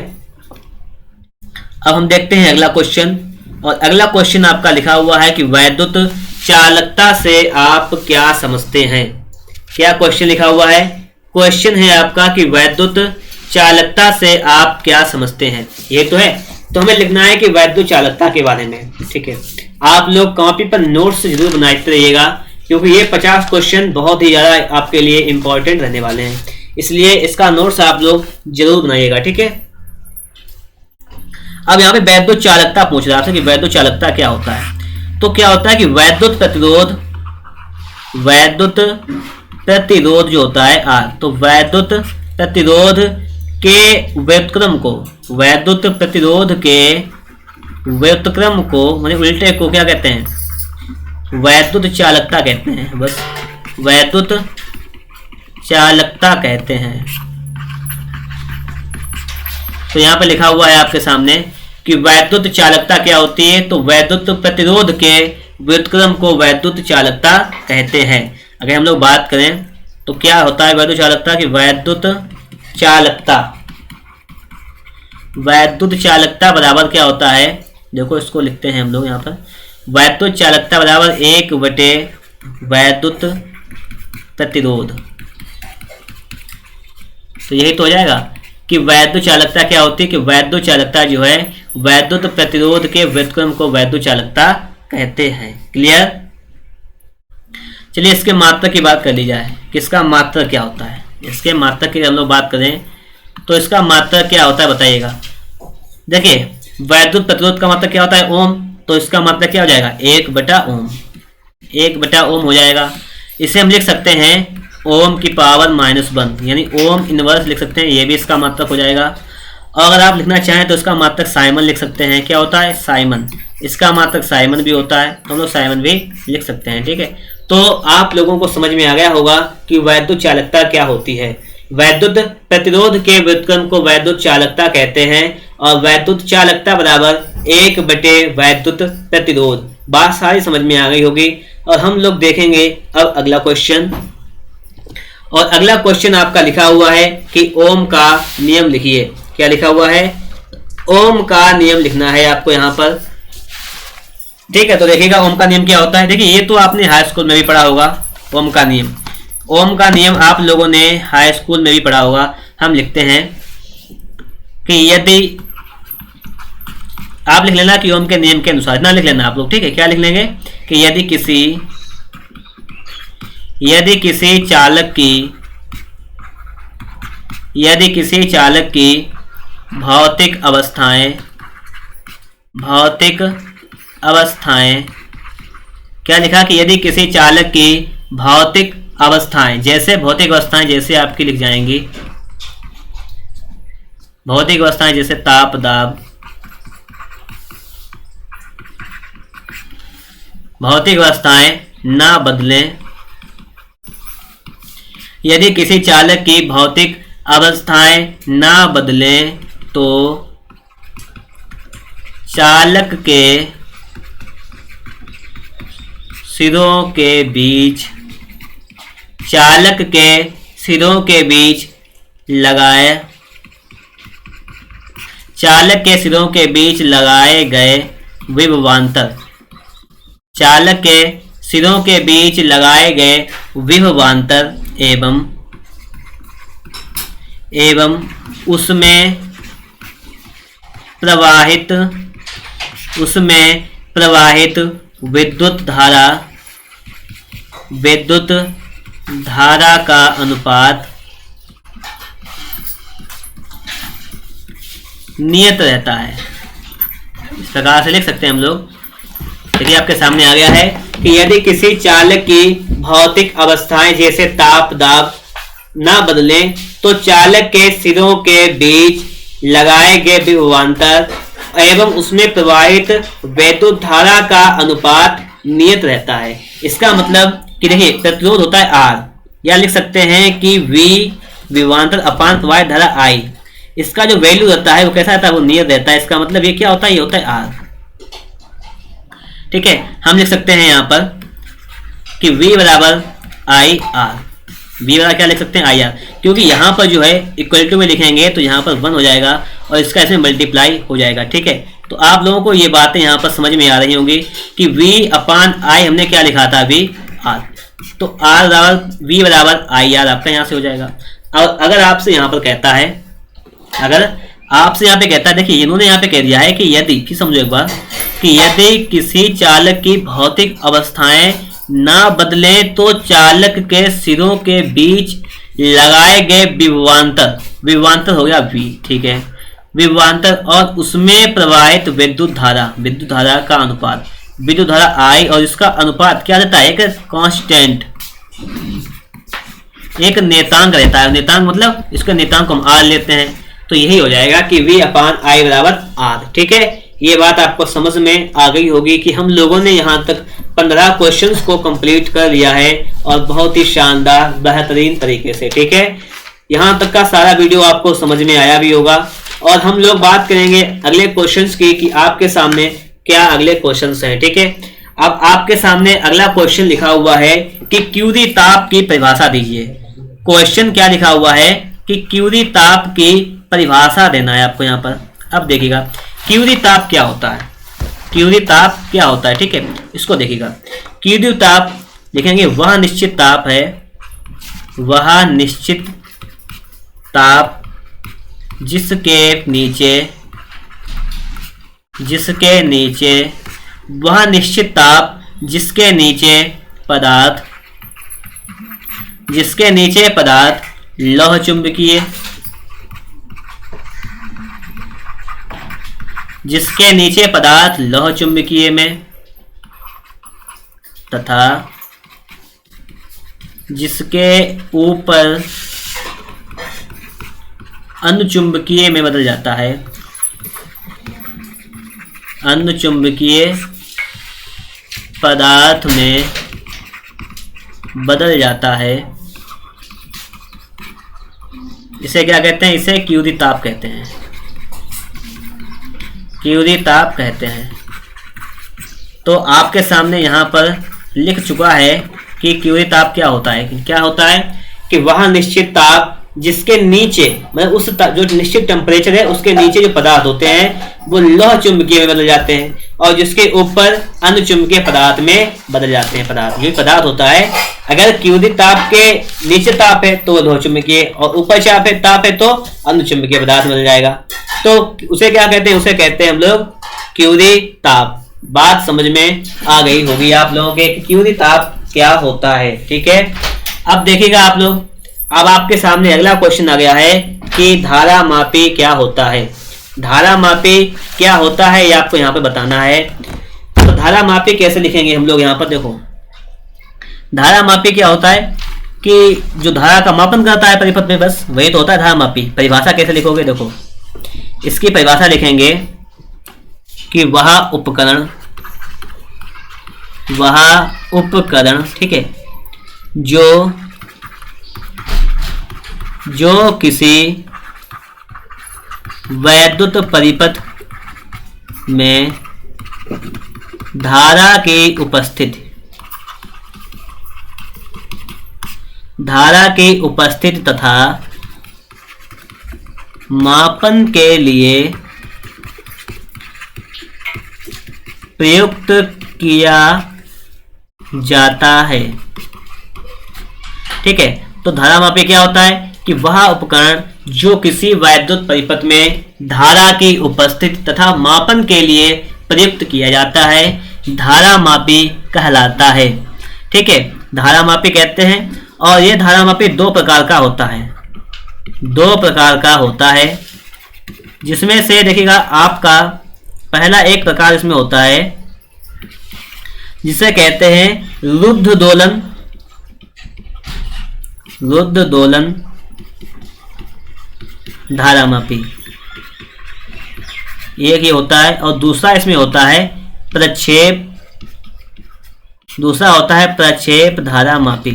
अब हम देखते हैं अगला क्वेश्चन। और अगला क्वेश्चन आपका लिखा हुआ है कि वैद्युत चालकता से आप क्या समझते हैं। क्या क्वेश्चन लिखा हुआ है? क्वेश्चन है आपका कि वैद्युत चालकता से आप क्या समझते हैं। ये तो है, तो हमें लिखना है कि वैद्युत चालकता के बारे में। ठीक है, आप लोग कॉपी पर नोट्स जरूर बनाते रहिएगा क्योंकि ये 50 क्वेश्चन बहुत ही ज्यादा आपके लिए इंपॉर्टेंट रहने वाले हैं, इसलिए इसका नोट्स आप लोग जरूर बनाइएगा। ठीक है, अब यहाँ पे वैद्युत चालकता पूछ रहा था कि वैद्युत चालकता क्या होता है। तो क्या होता है कि वैद्युत प्रतिरोध जो होता है R, तो वैद्युत प्रतिरोध के व्युत्क्रम को, वैद्युत प्रतिरोध के व्युत्क्रम को मतलब उल्टे को क्या कहते हैं? वैद्युत चालकता कहते हैं। बस वैद्युत चालकता कहते हैं। तो यहाँ पे लिखा हुआ है आपके सामने कि वैद्युत चालकता क्या होती है। तो वैद्युत प्रतिरोध के व्युत्क्रम को वैद्युत चालकता कहते हैं। अगर हम लोग बात करें तो क्या होता है वैद्युत चालकता की वैद्युत चालकता बराबर क्या होता है? देखो इसको लिखते हैं हम लोग यहाँ पर, वैद्युत चालकता बराबर 1/, वैद्युत प्रतिरोध। तो यही तो हो जाएगा कि वैद्युत चालकता क्या होती है कि वैद्युत चालकता जो है वैद्युत प्रतिरोध के व्युत्क्रम को वैद्युत चालकता कहते हैं। क्लियर? चलिए इसके मात्रक की बात कर ली जाए। किसका मात्रक क्या होता है? इसके मात्रक की हम लोग बात करें तो इसका मात्रक क्या होता है बताइएगा। देखिए वैद्युत प्रतिरोध का मात्रक क्या होता है? ओम। तो इसका मात्रक क्या हो जाएगा 1/ओम, 1/ओम हो जाएगा। इसे हम लिख सकते हैं ओम की पावर -1 यानी ओम इनवर्स लिख सकते हैं, ये भी इसका मात्रक हो जाएगा। और अगर आप लिखना चाहें तो इसका मात्रक साइमन लिख सकते हैं। क्या होता है साइमन, इसका मात्रक साइमन भी होता है, तो हम लोग साइमन भी लिख सकते हैं। ठीक है, तो आप लोगों को समझ में आ गया होगा कि वैद्युत चालकता क्या होती है। वैद्युत प्रतिरोध के व्युत्क्रम को वैद्युत चालकता कहते हैं और वैद्युत चालकता बराबर 1/वैद्युत प्रतिरोध। बात सारी समझ में आ गई होगी। और हम लोग देखेंगे अब अगला क्वेश्चन। और अगला क्वेश्चन आपका लिखा हुआ है कि ओम का नियम लिखिए। क्या लिखा हुआ है, ओम का नियम लिखना है आपको यहाँ पर। ठीक है, तो देखिएगा ओम का नियम क्या होता है। देखिए ये तो आपने हाई स्कूल में भी पढ़ा होगा ओम का नियम। ओम का नियम आप लोगों ने हाई स्कूल में भी पढ़ा होगा। हम लिखते हैं कि यदि आप लिख लेना कि ओम के नियम के अनुसार, इतना लिख लेना आप लोग। ठीक है, क्या लिख लेंगे कि यदि किसी चालक की भौतिक अवस्थाएं क्या लिखा कि यदि किसी चालक की भौतिक अवस्थाएं, जैसे भौतिक अवस्थाएं जैसे आपकी लिख जाएंगी, भौतिक अवस्थाएं जैसे ताप दाब, भौतिक अवस्थाएं ना बदलें। यदि किसी चालक की भौतिक अवस्थाएं ना बदलें तो चालक के सिरों के बीच लगाए गए विभवांतर एवं उसमें प्रवाहित विद्युत धारा का अनुपात नियत रहता है। इस प्रकार से लिख सकते हैं हम लोग। देखिए आपके सामने आ गया है कि यदि किसी चालक की भौतिक अवस्थाएं जैसे ताप दाब ना बदलें तो चालक के सिरों के बीच लगाए गए विभवांतर एवं उसमें प्रवाहित वैद्युत धारा का अनुपात नियत रहता है। इसका मतलब कि देखिए प्रतिरोध होता है R, या लिख सकते हैं कि V विभवांतर अपान प्रवाहित धारा I। इसका जो वैल्यू रहता है वो कैसा रहता है, वो नियत रहता है। इसका मतलब ये क्या होता है, ये होता है R। ठीक है, हम लिख सकते हैं यहाँ पर कि V बराबर IR। V बराबर क्या लिख सकते हैं IR, क्योंकि यहाँ पर जो है इक्वल टू में लिखेंगे तो यहाँ पर 1 हो जाएगा और इसका इसमें मल्टीप्लाई हो जाएगा। ठीक है, तो आप लोगों को ये बातें यहाँ पर समझ में आ रही होंगी कि V अपान I हमने क्या लिखा था, V R, तो R बराबर V बराबर IR आपका यहाँ से हो जाएगा। और अगर आपसे यहाँ पर कहता है, देखिए इन्होंने यहाँ पे कह दिया है कि यदि, कि समझो एक बार, कि यदि किसी चालक की भौतिक अवस्थाएं ना बदलें तो चालक के सिरों के बीच लगाए गए विभवांतर हो गया V। ठीक है, विभवांतर और उसमें प्रवाहित विद्युत धारा का अनुपात, विद्युत धारा I और इसका अनुपात क्या रहता है, एक कांस्टेंट, एक नेतांक रहता है। नेतांक मतलब इसका नेतांक हम R लेते हैं, तो यही हो जाएगा कि V अपान I बराबर R। ठीक है, ये बात आपको समझ में आ गई होगी कि हम लोगों ने यहाँ तक 15 क्वेश्चंस को कंप्लीट कर लिया है और बहुत ही शानदार बेहतरीन तरीके से। ठीक है, यहाँ तक का सारा वीडियो आपको समझ में आया भी होगा। और हम लोग बात करेंगे अगले क्वेश्चंस की कि आपके सामने क्या अगले क्वेश्चंस हैं। ठीक है, अब आपके सामने अगला क्वेश्चन लिखा हुआ है कि क्यूरी ताप की परिभाषा दीजिए। क्वेश्चन क्या लिखा हुआ है कि क्यूरी ताप की परिभाषा देना है आपको यहाँ पर। अब देखिएगा क्यूरी ताप क्या होता है, क्यूरी ताप क्या होता है। ठीक है, इसको देखिएगा। क्यूरी ताप लिखेंगे वह निश्चित ताप है, वह निश्चित ताप जिसके नीचे पदार्थ लौह चुंबकीय जिसके नीचे पदार्थ लौह चुंबकीय में तथा जिसके ऊपर अनुचुंबकीय में बदल जाता है, अनुचुंबकीय पदार्थ में बदल जाता है, इसे क्या कहते हैं? इसे क्यूरी ताप कहते हैं, क्यूरी ताप कहते हैं। तो आपके सामने यहाँ पर लिख चुका है कि क्यूरी ताप क्या होता है। क्या होता है कि वह निश्चित ताप जिसके नीचे, मतलब उस जो निश्चित टेम्परेचर है उसके नीचे जो पदार्थ होते हैं वो लौह चुंबकीय में बदल जाते हैं, और जिसके ऊपर अनुचुंबकीय पदार्थ में बदल जाते हैं। पदार्थ जो पदार्थ होता है, अगर क्यूरी ताप के नीचे ताप है तो लौह चुंबकीय, और ऊपर ताप है तो अनुचुंबकीय पदार्थ बदल जाएगा। तो उसे क्या कहते हैं? उसे कहते हैं हम लोग क्यूरी ताप। बात समझ में आ गई होगी आप लोगों के क्यूरी ताप क्या होता है। ठीक है, अब देखिएगा आप लोग, अब आपके सामने अगला क्वेश्चन आ गया है कि धारा मापी क्या होता है। धारा मापी क्या होता है ये आपको यहाँ पे बताना है। तो धारा मापी कैसे लिखेंगे हम लोग? यहाँ पर देखो, धारा मापी क्या होता है कि जो धारा का मापन करता है परिपथ में, बस वही तो होता है धारा मापी। परिभाषा कैसे लिखोगे? देखो, इसकी परिभाषा लिखेंगे कि वह उपकरण, ठीक है, जो किसी वैद्युत परिपथ में धारा की उपस्थिति तथा मापन के लिए प्रयुक्त किया जाता है। ठीक है, तो धारा मापी क्या होता है कि वह उपकरण जो किसी वैद्युत परिपथ में धारा की उपस्थिति तथा मापन के लिए प्रयुक्त किया जाता है, धारा मापी कहलाता है। ठीक है, धारा मापी कहते हैं। और यह धारा मापी दो प्रकार का होता है, जिसमें से देखिएगा आपका पहला एक प्रकार इसमें होता है जिसे कहते हैं रुद्ध दोलन धारा मापी, एक ये होता है। और दूसरा इसमें होता है प्रक्षेप धारा मापी।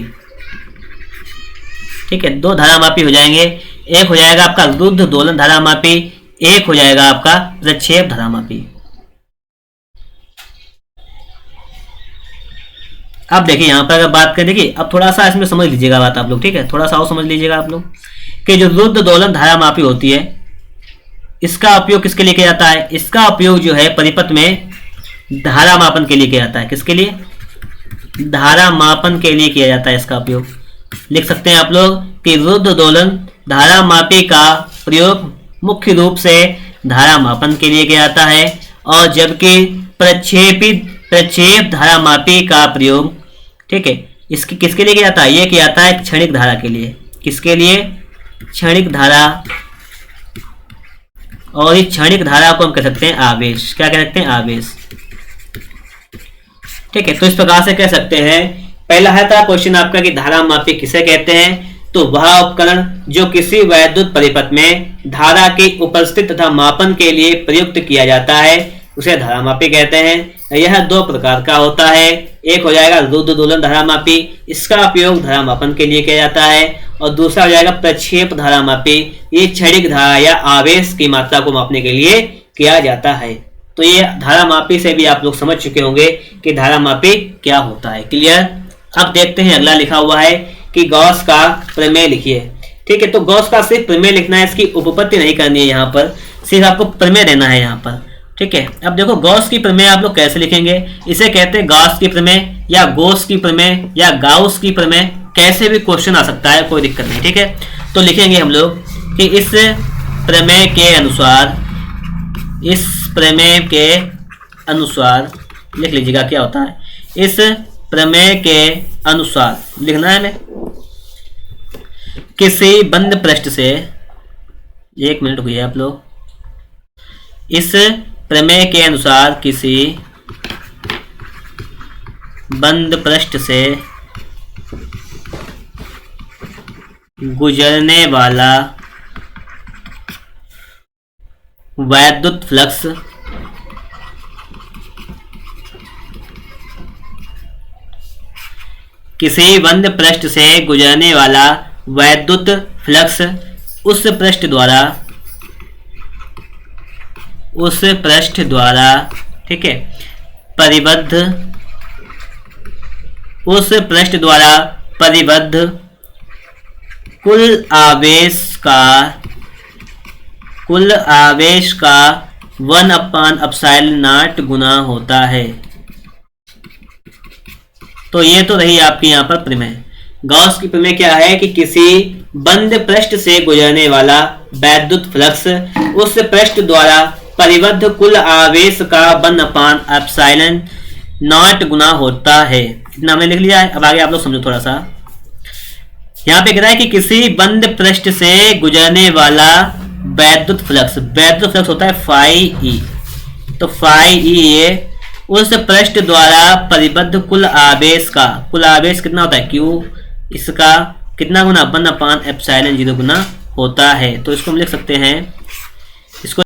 ठीक है, दो धारा मापी हो जाएंगे, एक हो जाएगा आपका रुद्ध दोलन धारा मापी, एक हो जाएगा आपका प्रक्षेप धारा मापी। अब देखिए यहाँ पर अगर बात करें, देखिए अब थोड़ा सा इसमें समझ लीजिएगा बात आप लोग। ठीक है, थोड़ा सा और समझ लीजिएगा आप लोग कि जो रुद्ध दोलन धारा मापी होती है, इसका उपयोग किसके लिए किया जाता है? इसका उपयोग जो है परिपथ में धारा मापन के लिए किया जाता है। किसके लिए? धारा मापन के लिए किया जाता है इसका उपयोग। लिख सकते हैं आप लोग कि रुद्ध दोलन धारा मापी का प्रयोग मुख्य रूप से धारा मापन के लिए किया जाता है, और जबकि प्रक्षेप धारा मापी का प्रयोग, ठीक है, इसकी किसके लिए किया जाता है? ये किया जाता है क्षणिक धारा के लिए। किसके लिए? क्षणिक धारा। और इस क्षणिक धारा को हम कह सकते हैं आवेश। क्या कह सकते हैं? आवेश। ठीक है, तो इस प्रकार से कह सकते हैं। पहला है था क्वेश्चन आपका कि धारा मापी किसे कहते हैं? तो वह उपकरण जो किसी वैद्युत परिपथ में धारा की उपस्थिति तथा मापन के लिए प्रयुक्त किया जाता है उसे धारा मापी कहते हैं। यह दो प्रकार का होता है, एक हो जाएगा रुद्ध दोलन धारा मापी, इसका उपयोग धारा मापन के लिए किया जाता है, और दूसरा हो जाएगा प्रक्षेप धारा मापी, ये क्षणिक धारा या आवेश की मात्रा को मापने के लिए किया जाता है। तो ये धारा मापी से भी आप लोग समझ चुके होंगे कि धारा मापी क्या होता है। क्लियर? अब देखते हैं अगला लिखा हुआ है कि गॉस का प्रमेय लिखिए। ठीक है, तो गॉस का सिर्फ प्रमेय लिखना है, इसकी उपपत्ति नहीं करनी है, यहाँ पर सिर्फ आपको प्रमेय देना है यहाँ पर। ठीक है, अब देखो गॉस की प्रमेय आप लोग कैसे लिखेंगे? इसे कहते हैं गॉस की प्रमेय या गोस की प्रमेय या गाउस की प्रमेय, कैसे भी क्वेश्चन आ सकता है, कोई दिक्कत नहीं। ठीक है, तो लिखेंगे हम लोग कि इस प्रमेय के अनुसार लिख लीजिएगा क्या होता है। इस प्रमेय के अनुसार लिखना है हमें, किसी बंद पृष्ठ से, एक मिनट हुई है आप लोग, इस प्रमेय के अनुसार किसी बंद पृष्ठ से गुजरने वाला वैद्युत फ्लक्स किसी बंद पृष्ठ से गुजरने वाला वैद्युत फ्लक्स उस पृष्ठ द्वारा ठीक है परिबद्ध कुल आवेश का 1/ε0 गुना होता है। तो ये तो रही आपकी यहाँ पर प्रमेय। गॉस की प्रमेय क्या है कि किसी बंद पृष्ठ से गुजरने वाला वैद्युत फ्लक्स उस पृष्ठ द्वारा परिबद्ध कुल आवेश का 1/ε0 गुना होता है। इतना हमने लिख लिया है। अब आगे आप लोग समझो थोड़ा सा। यहाँ पे कह रहा है कि किसी बंद पृष्ठ से गुजरने वाला वैद्युत फ्लक्स होता है फाई ई। तो फाई ई ये उस पृष्ठ द्वारा परिबद्ध कुल आवेश कितना होता है क्यू, इसका कितना गुना 1/ε0 गुना होता है। तो इसको हम लिख सकते हैं, इसको